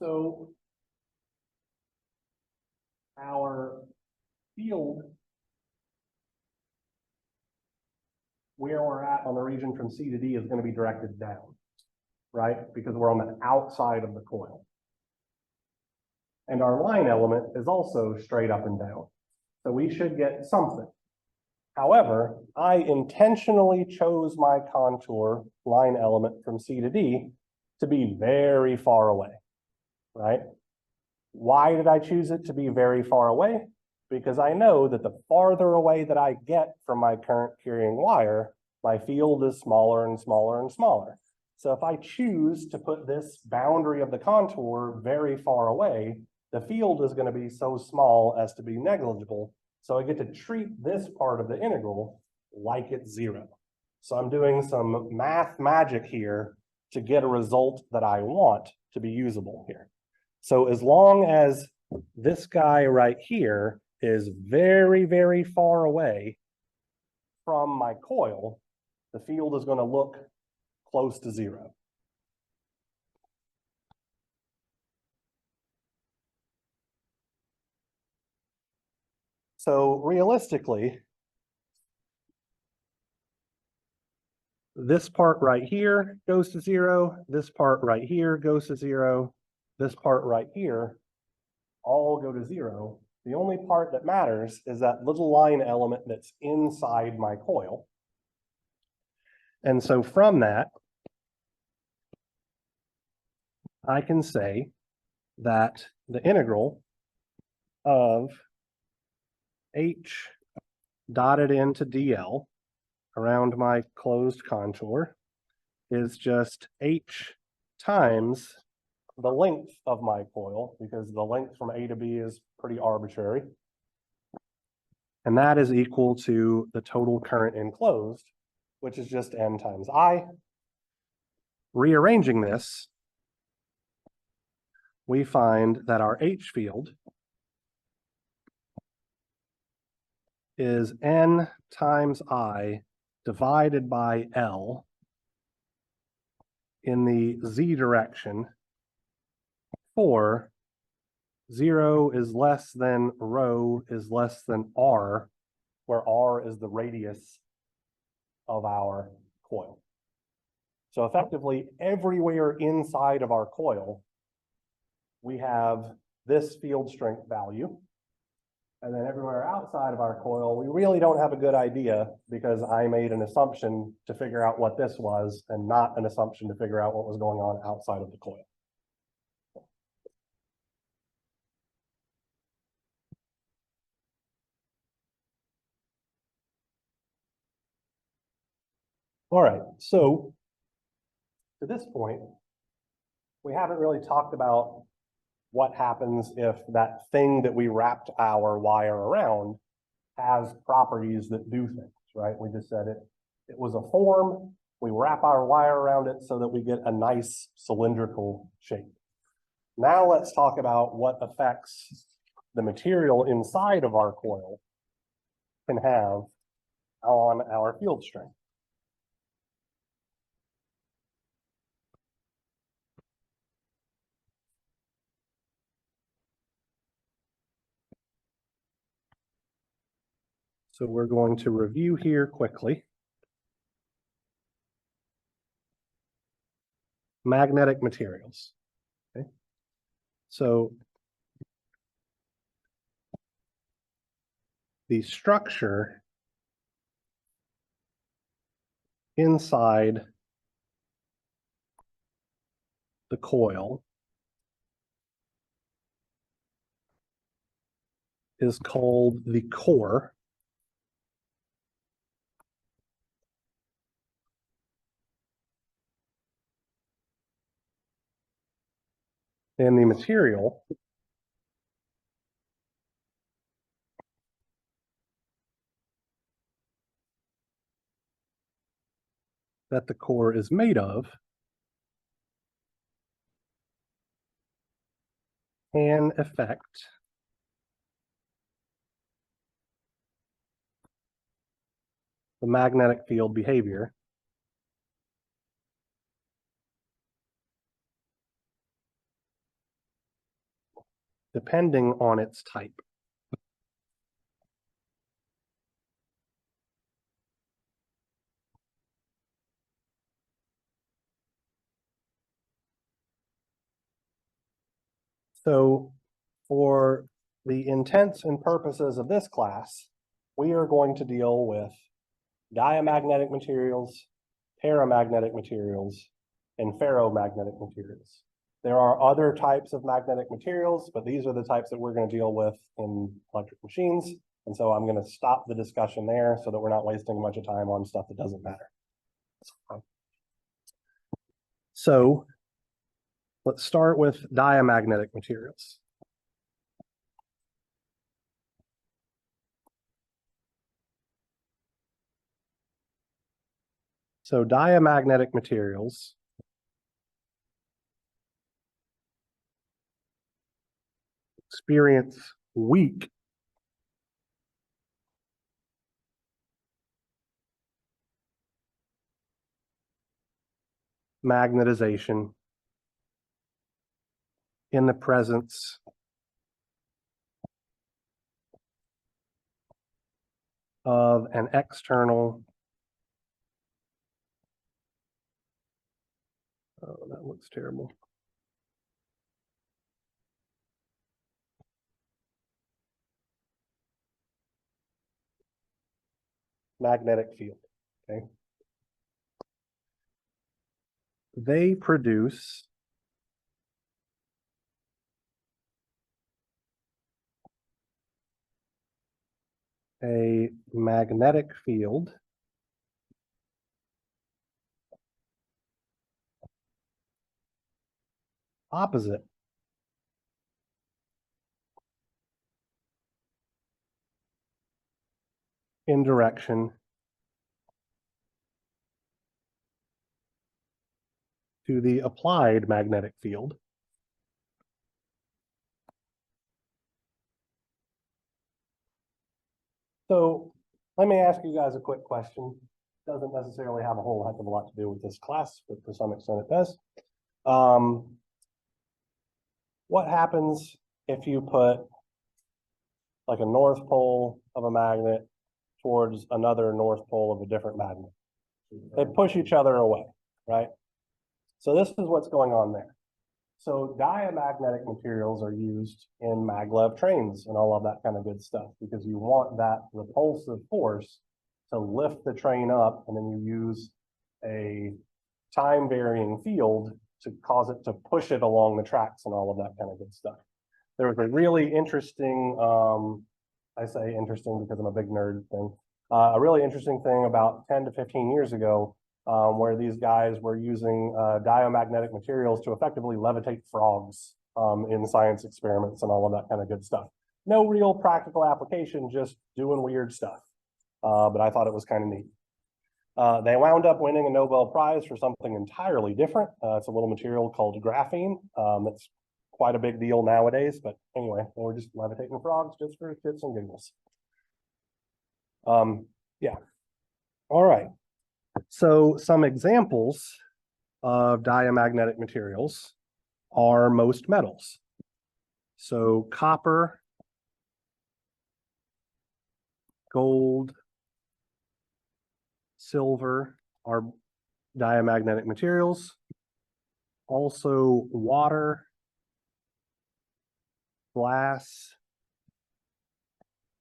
So our field where we're at on the region from C to D is going to be directed down, right? Because we're on the outside of the coil. And our line element is also straight up and down. So we should get something. However, I intentionally chose my contour line element from C to D to be very far away, right? Why did I choose it to be very far away? Because I know that the farther away that I get from my current carrying wire, my field is smaller and smaller and smaller. So if I choose to put this boundary of the contour very far away, the field is going to be so small as to be negligible. So I get to treat this part of the integral like it's zero. So I'm doing some math magic here to get a result that I want to be usable here. So as long as this guy right here is very, very far away from my coil, the field is going to look close to zero. So realistically, this part right here goes to zero, this part right here goes to zero, this part right here all go to zero. The only part that matters is that little line element that's inside my coil. And so from that, I can say that the integral of H dotted into DL around my closed contour is just H times the length of my coil, because the length from A to B is pretty arbitrary. And that is equal to the total current enclosed, which is just N times I. Rearranging this, we find that our H field is N times I divided by L in the Z direction for 0 is less than rho is less than R, where R is the radius of our coil. So effectively, everywhere inside of our coil, we have this field strength value. And then everywhere outside of our coil, we really don't have a good idea because I made an assumption to figure out what this was and not an assumption to figure out what was going on outside of the coil. All right, so to this point, we haven't really talked about what happens if that thing that we wrapped our wire around has properties that do things, right? We just said it was a form, we wrap our wire around it so that we get a nice cylindrical shape. Now let's talk about what effects the material inside of our coil can have on our field strength. So we're going to review here quickly. Magnetic materials. Okay. So the structure inside the coil is called the core. And the material that the core is made of can affect the magnetic field behavior depending on its type. So for the intents and purposes of this class, we are going to deal with diamagnetic materials, paramagnetic materials, and ferromagnetic materials. There are other types of magnetic materials, but these are the types that we're going to deal with in electric machines. And so I'm going to stop the discussion there so that we're not wasting a bunch of time on stuff that doesn't matter. So let's start with diamagnetic materials. So diamagnetic materials experience weak magnetization in the presence of an external, oh, that looks terrible. Magnetic field, okay? They produce a magnetic field opposite in direction to the applied magnetic field. So let me ask you guys a quick question. Doesn't necessarily have a whole heck of a lot to do with this class, but to some extent it does. What happens if you put like a north pole of a magnet towards another north pole of a different magnet? They push each other away, right? So this is what's going on there. So diamagnetic materials are used in maglev trains and all of that kind of good stuff because you want that repulsive force to lift the train up, and then you use a time varying field to cause it to push it along the tracks and all of that kind of good stuff. There was a really interesting, I say interesting because I'm a big nerd thing, a really interesting thing about 10 to 15 years ago where these guys were using diamagnetic materials to effectively levitate frogs in science experiments and all of that kind of good stuff. No real practical application, just doing weird stuff. But I thought it was kind of neat. They wound up winning a Nobel Prize for something entirely different. It's a little material called graphene. It's quite a big deal nowadays, but anyway, they were just levitating frogs just for shits and giggles. Yeah. All right. So some examples of diamagnetic materials are most metals. So copper, gold, silver are diamagnetic materials. Also water, glass,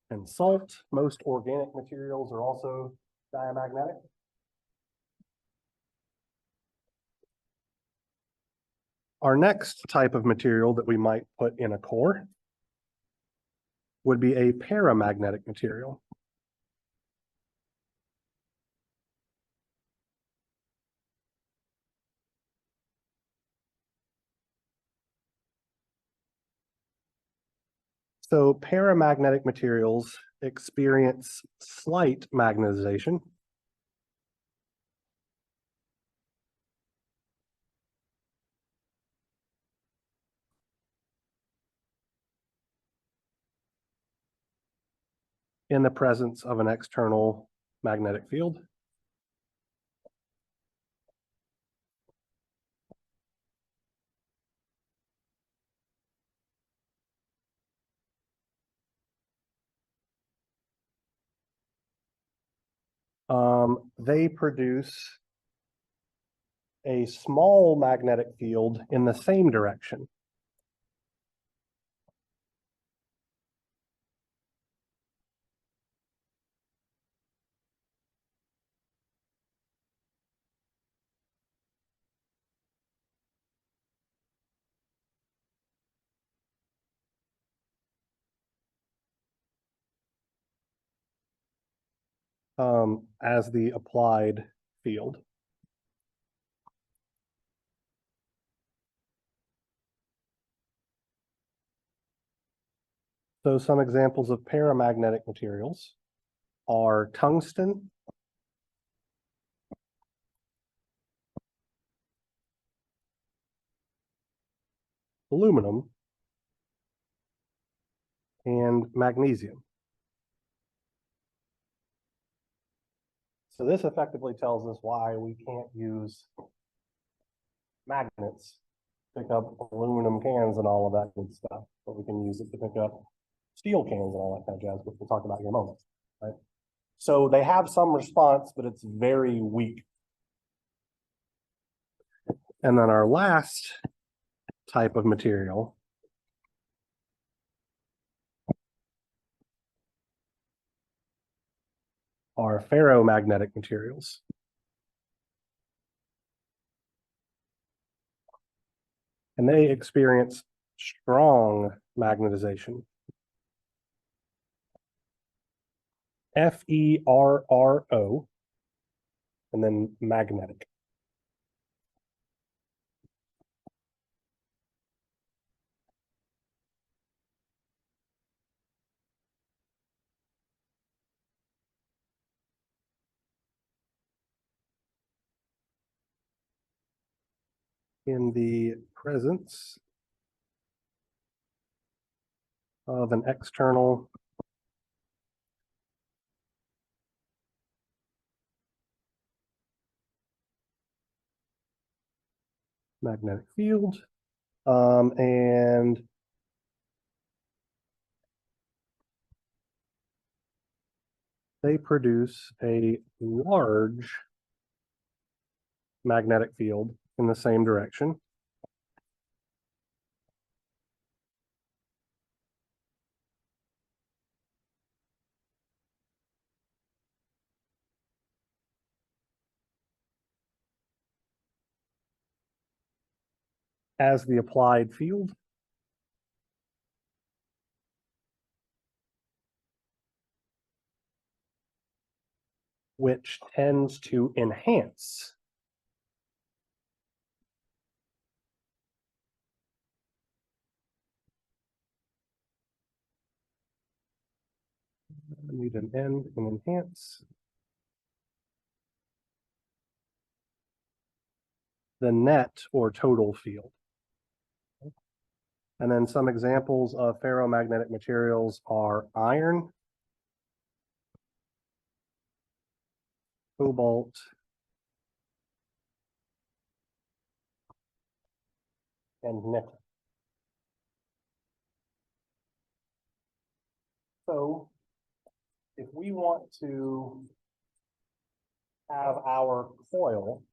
and salt. Most organic materials are also diamagnetic. Our next type of material that we might put in a core would be a paramagnetic material. So paramagnetic materials experience slight magnetization in the presence of an external magnetic field. They produce a small magnetic field in the same direction. As the applied field. So some examples of paramagnetic materials are tungsten, aluminum, and magnesium. So this effectively tells us why we can't use magnets to pick up aluminum cans and all of that good stuff, but we can use it to pick up steel cans and all that kind of jazz, which we'll talk about in a moment, right? So they have some response, but it's very weak. And then our last type of material are ferromagnetic materials. And they experience strong magnetization. Ferro, and then magnetic. In the presence of an external magnetic field, and they produce a large magnetic field in the same direction. As the applied field. Which tends to enhance I need an N and enhance the net or total field. And then some examples of ferromagnetic materials are iron, cobalt, and nickel. So if we want to have our coil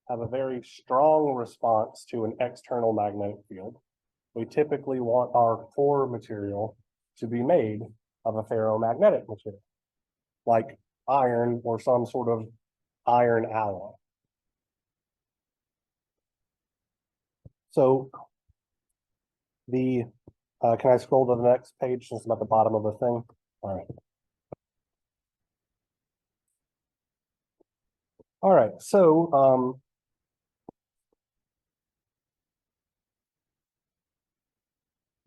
have a very strong response to an external magnetic field, we typically want our core material to be made of a ferromagnetic material, like iron or some sort of iron alloy. So the, can I scroll to the next page since I'm at the bottom of the thing? All right. All right, so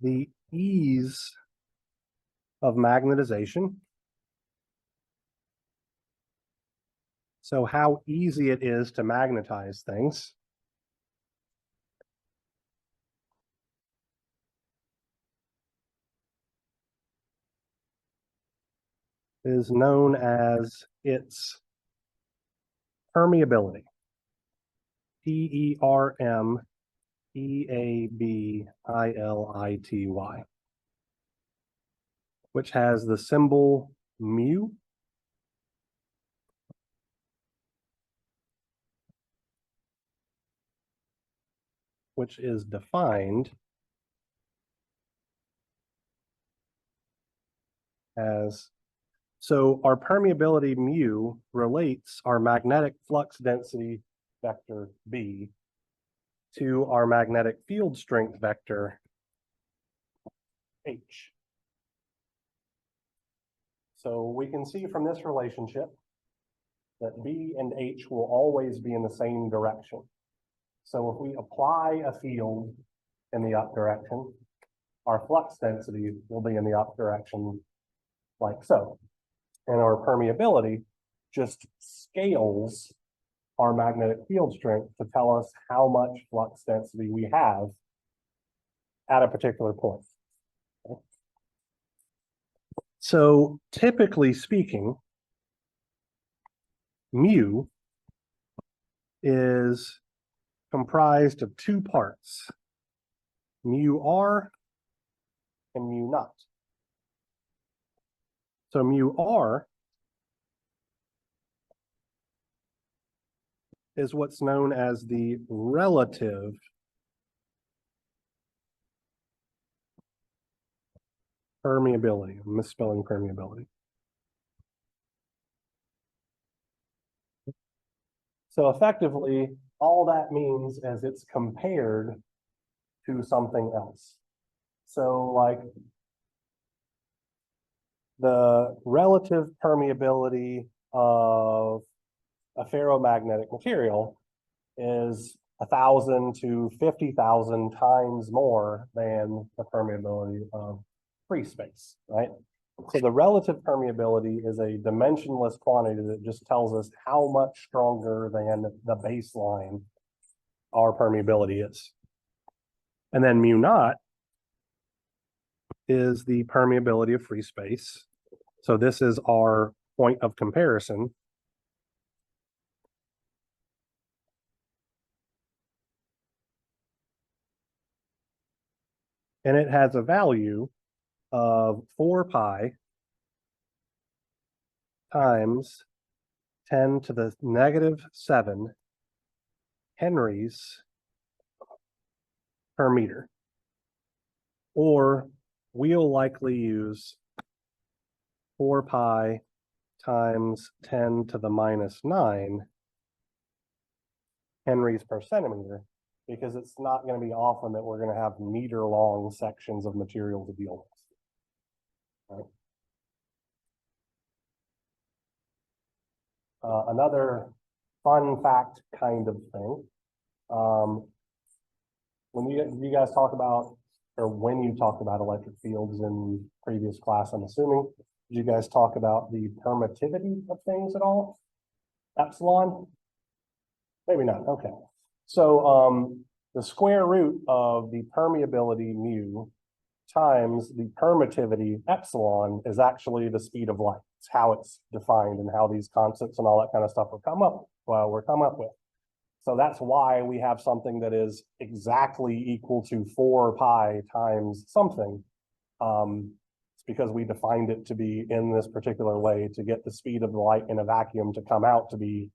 the ease of magnetization. So how easy it is to magnetize things. Is known as its permeability. Permeability, which has the symbol mu. which is defined as, so our permeability mu relates our magnetic flux density vector B to our magnetic field strength vector H. So we can see from this relationship that B and H will always be in the same direction. So if we apply a field in the up direction, our flux density will be in the up direction like so. And our permeability just scales our magnetic field strength to tell us how much flux density we have at a particular point. So typically speaking, mu is comprised of two parts, mu r and mu naught. So mu r is what's known as the relative permeability. I'm misspelling permeability. So effectively, all that means is it's compared to something else. So like the relative permeability of a ferromagnetic material is 1,000 to 50,000 times more than the permeability of free space, right? So the relative permeability is a dimensionless quantity that just tells us how much stronger than the baseline our permeability is. And then mu naught is the permeability of free space. So this is our point of comparison. And it has a value of 4 pi times 10 to the negative 7 henries per meter. Or we'll likely use 4 pi times 10 to the minus 9 henries per centimeter, because it's not going to be often that we're going to have meter-long sections of material to deal with. Right? Another fun fact kind of thing, when you guys talk about, or when you talked about electric fields in previous class, I'm assuming, did you guys talk about the permittivity of things at all? Epsilon? Maybe not, okay. So the square root of the permeability mu times the permittivity epsilon is actually the speed of light. It's how it's defined and how these concepts and all that kind of stuff were come up with. So that's why we have something that is exactly equal to 4 pi times something. It's because we defined it to be in this particular way to get the speed of the light in a vacuum to come out to be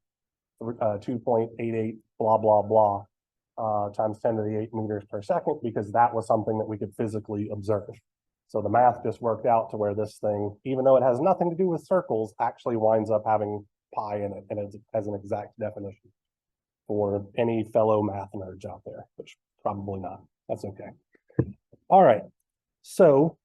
2.88 blah, blah, blah times 10 to the 8 meters per second, because that was something that we could physically observe. So the math just worked out to where this thing, even though it has nothing to do with circles, actually winds up having pi in it, and it has an exact definition for any fellow math nerds out there, which probably not. That's okay. All right. So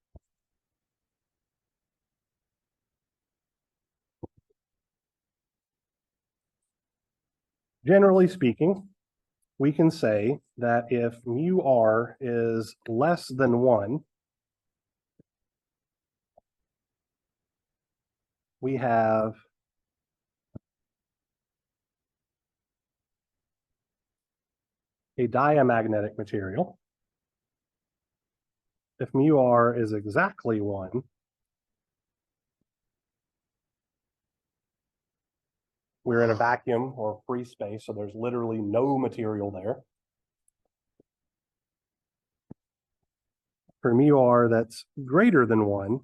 generally speaking, we can say that if mu r is less than 1, we have a diamagnetic material. If mu r is exactly 1, we're in a vacuum or free space, so there's literally no material there. For mu r that's greater than 1,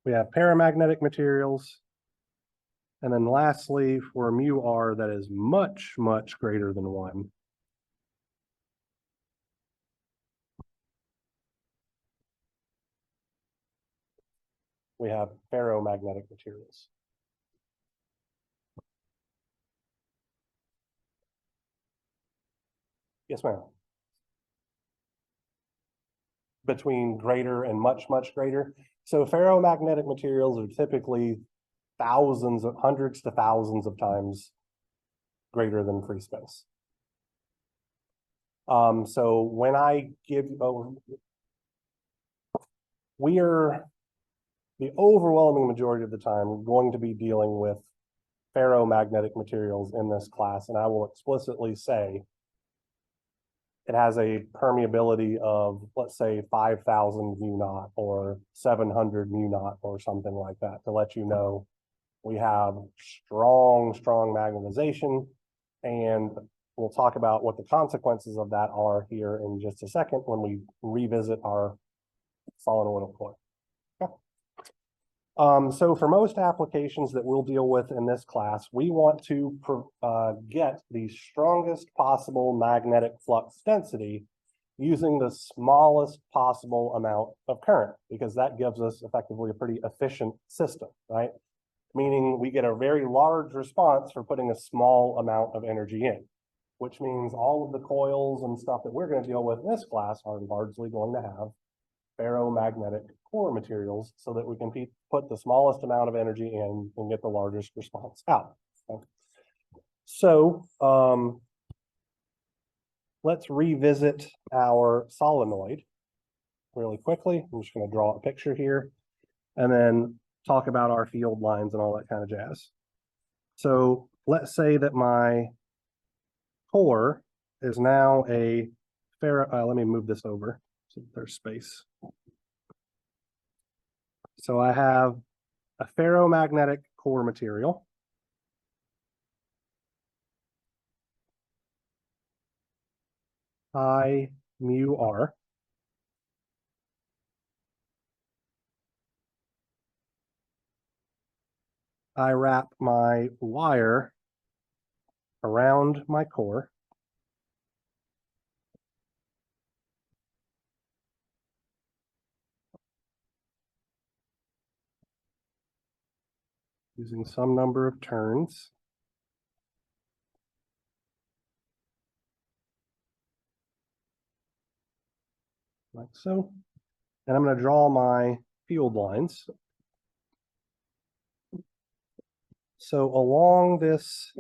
we have paramagnetic materials, And then lastly, for mu r that is much, much greater than 1, we have ferromagnetic materials. Yes, ma'am. Between greater and much, much greater. So ferromagnetic materials are typically thousands of hundreds to thousands of times greater than free space. So when I give, we are the overwhelming majority of the time going to be dealing with ferromagnetic materials in this class, and I will explicitly say it has a permeability of, let's say, 5,000 mu naught or 700 mu naught or something like that, to let you know we have strong, strong magnetization, and we'll talk about what the consequences of that are here in just a second when we revisit our solenoidal coil. So for most applications that we'll deal with in this class, we want to get the strongest possible magnetic flux density using the smallest possible amount of current, because that gives us effectively a pretty efficient system, right? Meaning we get a very large response for putting a small amount of energy in, which means all of the coils and stuff that we're going to deal with in this class are largely going to have ferromagnetic core materials so that we can put the smallest amount of energy in and get the largest response out. Okay. So let's revisit our solenoid really quickly. I'm just going to draw a picture here and then talk about our field lines and all that kind of jazz. So let's say that my core is now a let me move this over so there's space. So I have a ferromagnetic core material. I mu r. I wrap my wire around my core. Using some number of turns. Like so. And I'm going to draw my field lines. So along this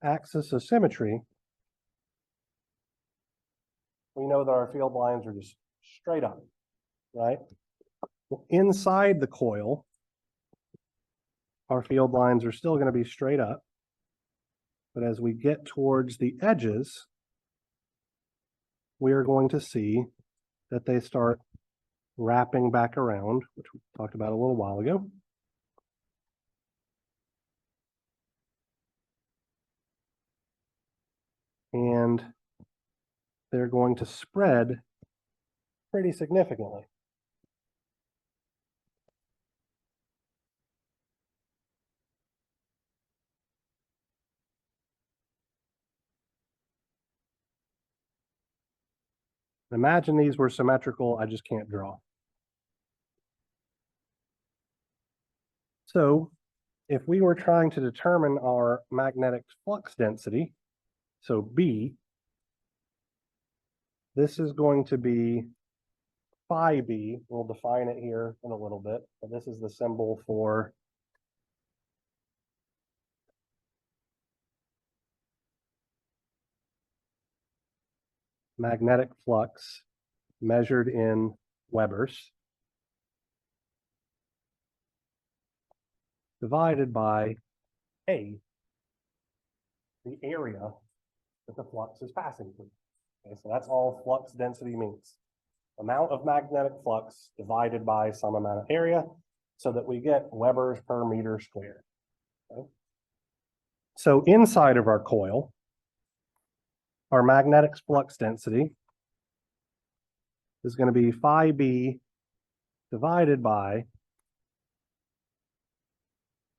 axis of symmetry, we know that our field lines are just straight up, right? Inside the coil, our field lines are still going to be straight up. But as we get towards the edges, we are going to see that they start wrapping back around, which we talked about a little while ago. And they're going to spread pretty significantly. Imagine these were symmetrical, I just can't draw. So if we were trying to determine our magnetic flux density, so B, this is going to be phi B. We'll define it here in a little bit, but this is the symbol for magnetic flux measured in Webers divided by A, the area that the flux is passing through. Okay, so that's all flux density means. Amount of magnetic flux divided by some amount of area so that we get Webers per meter squared. Okay? So inside of our coil, our magnetic flux density is going to be phi B divided by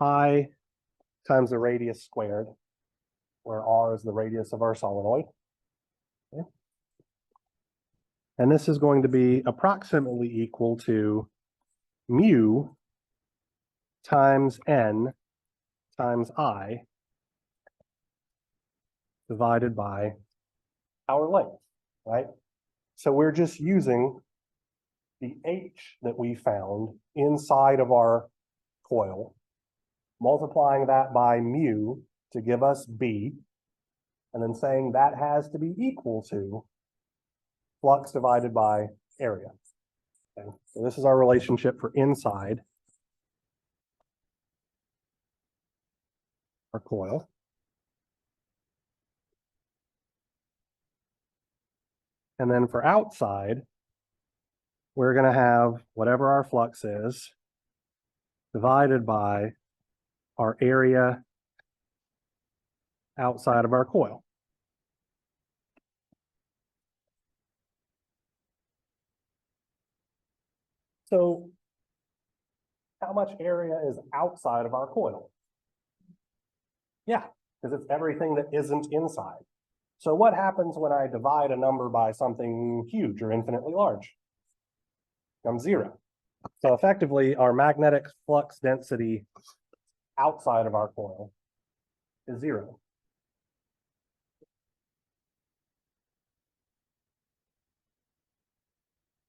pi times the radius squared, where r is the radius of our solenoid. Okay. And this is going to be approximately equal to mu times n times I divided by our length, right? So we're just using the h that we found inside of our coil, multiplying that by mu to give us b, and then saying that has to be equal to flux divided by area. Okay. So this is our relationship for inside our coil. And then for outside, we're going to have whatever our flux is divided by our area outside of our coil. So how much area is outside of our coil? Yeah, because it's everything that isn't inside. So what happens when I divide a number by something huge or infinitely large? It becomes zero. So effectively, our magnetic flux density outside of our coil is zero.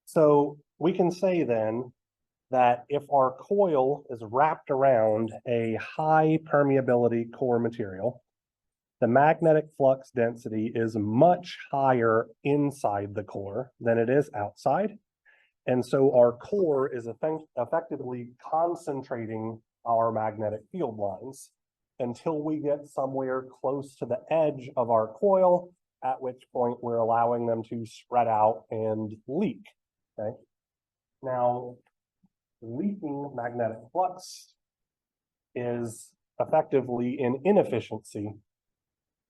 So we can say then that if our coil is wrapped around a high permeability core material, the magnetic flux density is much higher inside the core than it is outside. And so our core is effectively concentrating our magnetic field lines until we get somewhere close to the edge of our coil, at which point we're allowing them to spread out and leak. Okay. Now, leaking magnetic flux is effectively an inefficiency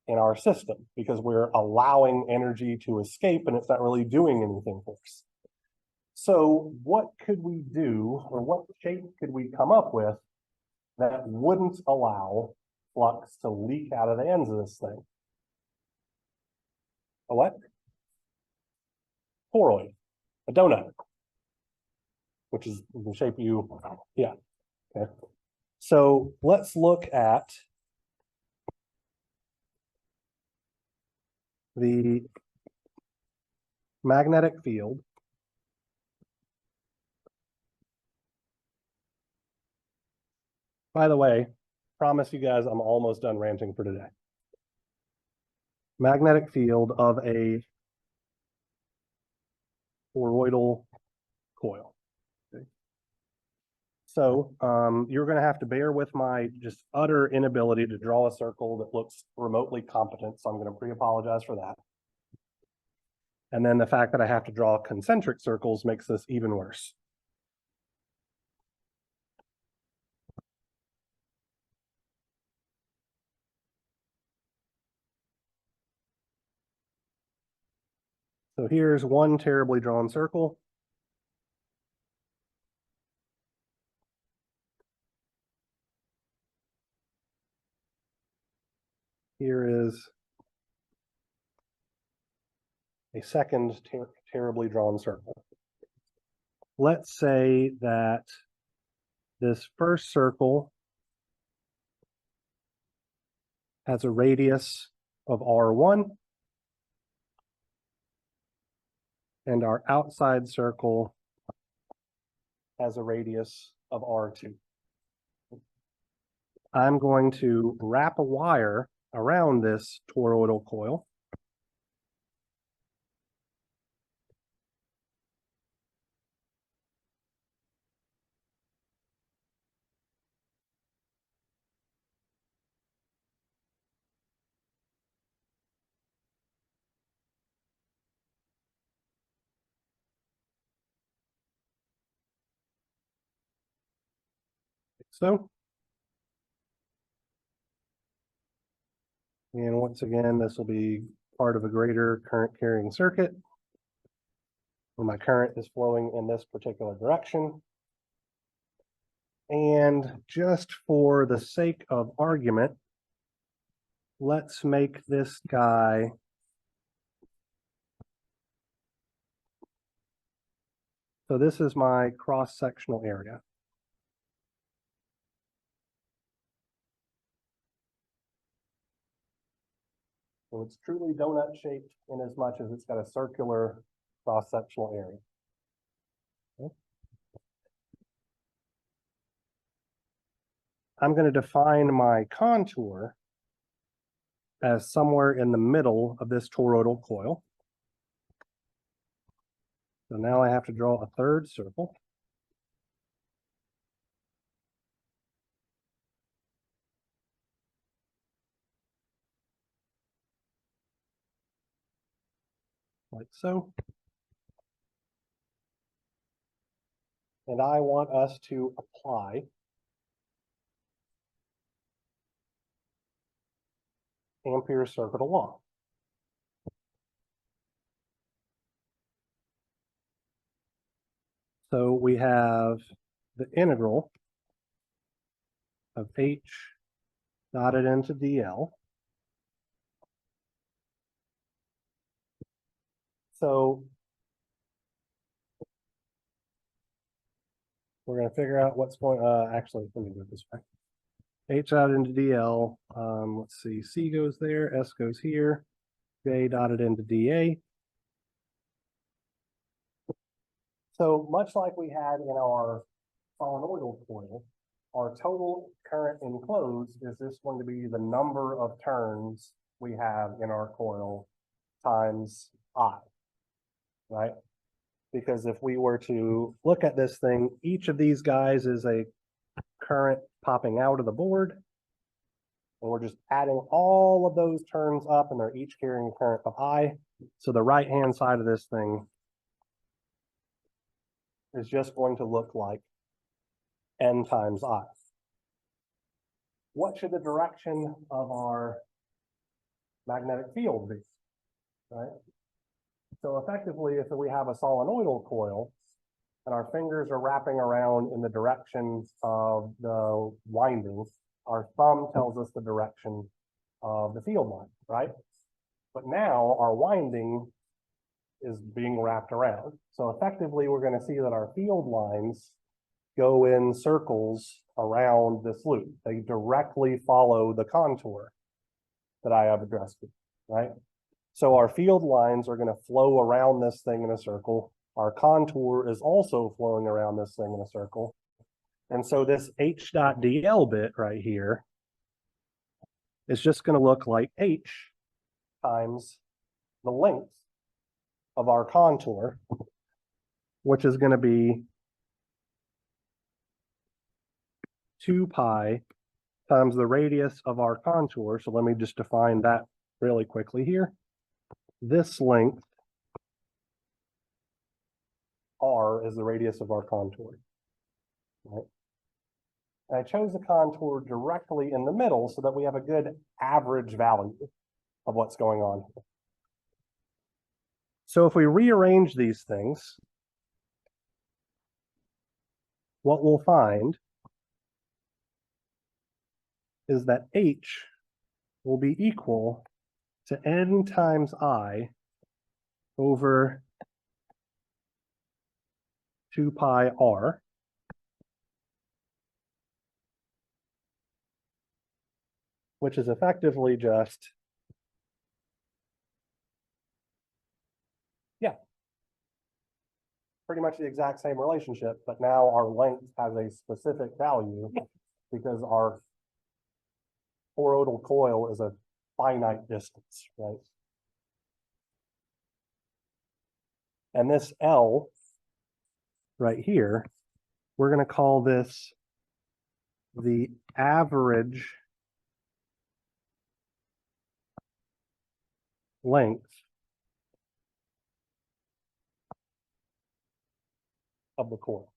in our system because we're allowing energy to escape and it's not really doing anything for us. So what could we do, or what shape could we come up with that wouldn't allow flux to leak out of the ends of this thing? A what? Toroid, a donut, which is the shape you, yeah. Okay. So let's look at the magnetic field By the way, promise you guys I'm almost done ranting for today. Magnetic field of a toroidal coil. Okay. So you're going to have to bear with my just utter inability to draw a circle that looks remotely competent. So I'm going to pre-apologize for that. And then the fact that I have to draw concentric circles makes this even worse. So here's one terribly drawn circle. Here is a second terribly drawn circle. Let's say that this first circle has a radius of R1, and our outside circle has a radius of R2. I'm going to wrap a wire around this toroidal coil. Like so. And once again, this will be part of a greater current carrying circuit where my current is flowing in this particular direction. And just for the sake of argument, let's make this guy so this is my cross-sectional area. So it's truly donut shaped in as much as it's got a circular cross-sectional area. Okay. I'm going to define my contour as somewhere in the middle of this toroidal coil. So now I have to draw a third circle. Like so. And I want us to apply Ampere's circuital law. So we have the integral of H dotted into dl. So we're going to figure out what's going, actually, let me do it this way. H dotted into dl, let's see, C goes there, S goes here, J dotted into dA. So much like we had in our solenoidal coil, our total current enclosed is this going to be the number of turns we have in our coil times I, right? Because if we were to look at this thing, each of these guys is a current popping out of the board. And we're just adding all of those turns up, and they're each carrying a current of I. So the right-hand side of this thing is just going to look like N times I. What should the direction of our magnetic field be, right? So effectively, if we have a solenoidal coil and our fingers are wrapping around in the direction of the windings, our thumb tells us the direction of the field line, right? But now our winding is being wrapped around. So effectively, we're going to see that our field lines go in circles around this loop. They directly follow the contour that I have addressed, right? So our field lines are going to flow around this thing in a circle. Our contour is also flowing around this thing in a circle. And so this H dot dl bit right here is just going to look like H times the length of our contour, which is going to be 2 pi times the radius of our contour. So let me just define that really quickly here. This length, R, is the radius of our contour, right? And I chose the contour directly in the middle so that we have a good average value of what's going on here. So if we rearrange these things, what we'll find is that H will be equal to N times I over 2 pi R, which is effectively just, yeah, pretty much the exact same relationship, but now our length has a specific value because our toroidal coil is a finite distance, right? And this L right here, we're going to call this the average length of the coil.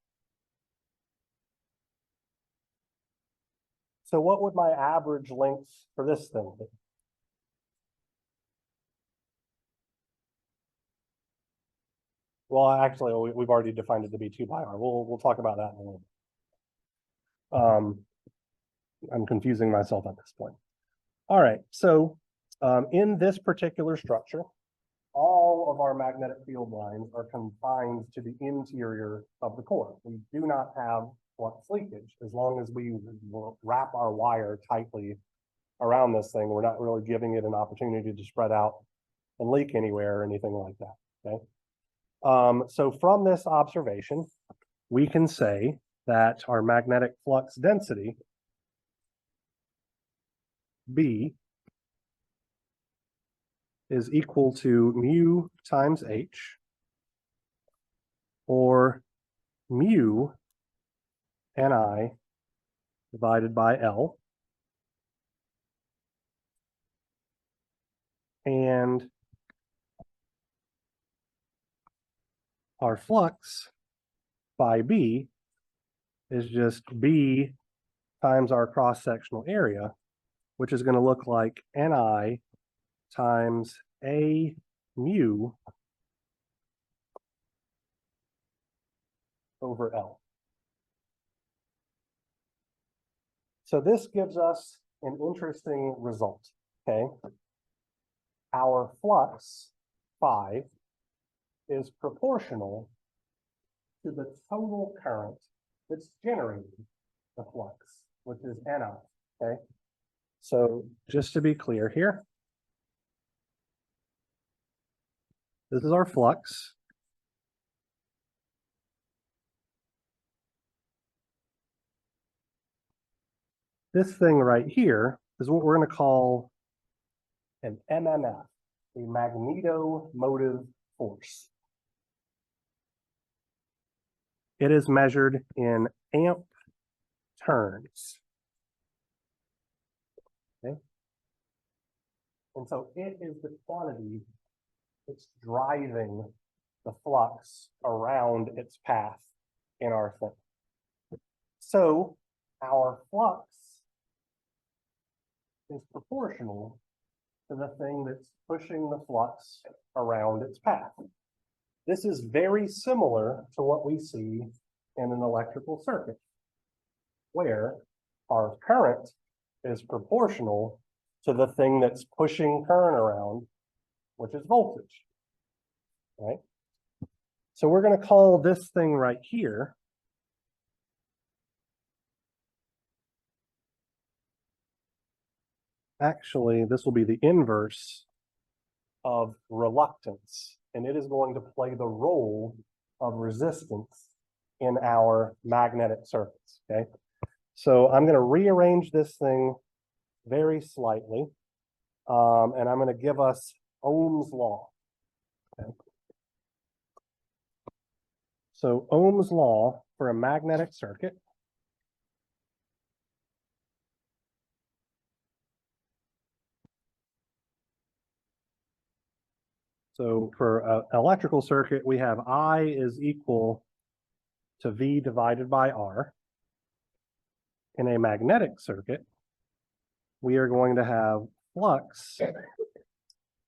So what would my average length for this thing be? Well, actually, we've already defined it to be 2 pi R. We'll talk about that in a little bit. I'm confusing myself at this point. All right, so in this particular structure, all of our magnetic field lines are confined to the interior of the core. We do not have flux leakage. As long as we wrap our wire tightly around this thing, we're not really giving it an opportunity to spread out and leak anywhere or anything like that, okay? So from this observation, we can say that our magnetic flux density, B, is equal to mu times H, or mu Ni divided by L. And our flux by B is just B times our cross-sectional area, which is going to look like Ni times A mu over L. So this gives us an interesting result, okay? Our flux, phi, is proportional to the total current that's generating the flux, which is Ni, okay? So just to be clear here, this is our flux. This thing right here is what we're going to call an MMF, a magnetomotive force. It is measured in amp turns. Okay. And so it is the quantity that's driving the flux around its path in our thing. So our flux is proportional to the thing that's pushing the flux around its path. This is very similar to what we see in an electrical circuit, where our current is proportional to the thing that's pushing current around, which is voltage, right? So we're going to call this thing right here actually, this will be the inverse of reluctance, and it is going to play the role of resistance in our magnetic circuits, okay? So I'm going to rearrange this thing very slightly, and I'm going to give us Ohm's law, okay? So Ohm's law for a magnetic circuit So for an electrical circuit, we have I is equal to V divided by R. In a magnetic circuit, we are going to have flux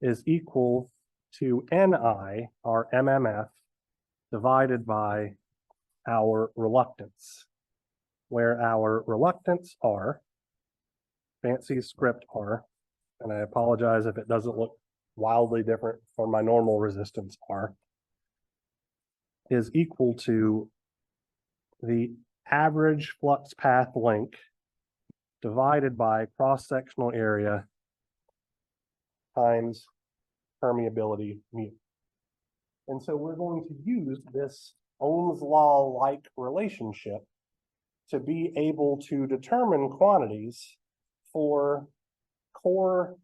is equal to Ni, our MMF, divided by our reluctance, where our reluctance R, fancy script R, and I apologize if it doesn't look wildly different from my normal resistance R, is equal to the average flux path length divided by cross-sectional area times permeability mu. And so we're going to use this Ohm's law-like relationship to be able to determine quantities for core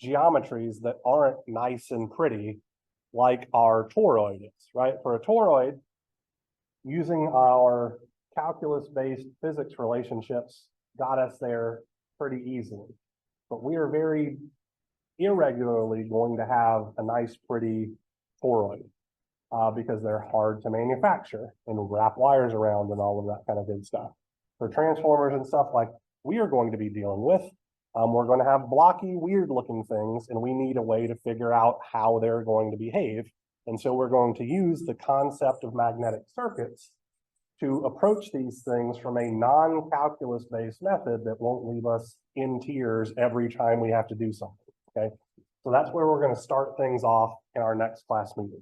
geometries that aren't nice and pretty like our toroid is, right? For a toroid, using our calculus-based physics relationships got us there pretty easily. But we are very irregularly going to have a nice, pretty toroid because they're hard to manufacture and wrap wires around and all of that kind of good stuff. For transformers and stuff like we are going to be dealing with, we're going to have blocky, weird-looking things, and we need a way to figure out how they're going to behave. And so we're going to use the concept of magnetic circuits to approach these things from a non-calculus based method that won't leave us in tears every time we have to do something, okay? So that's where we're going to start things off in our next class meeting.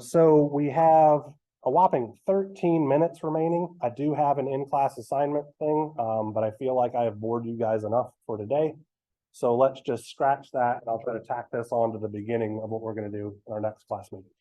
So we have a whopping 13 minutes remaining. I do have an in-class assignment thing, but I feel like I have bored you guys enough for today. So let's just scratch that, and I'll try to tack this on to the beginning of what we're going to do in our next class meeting.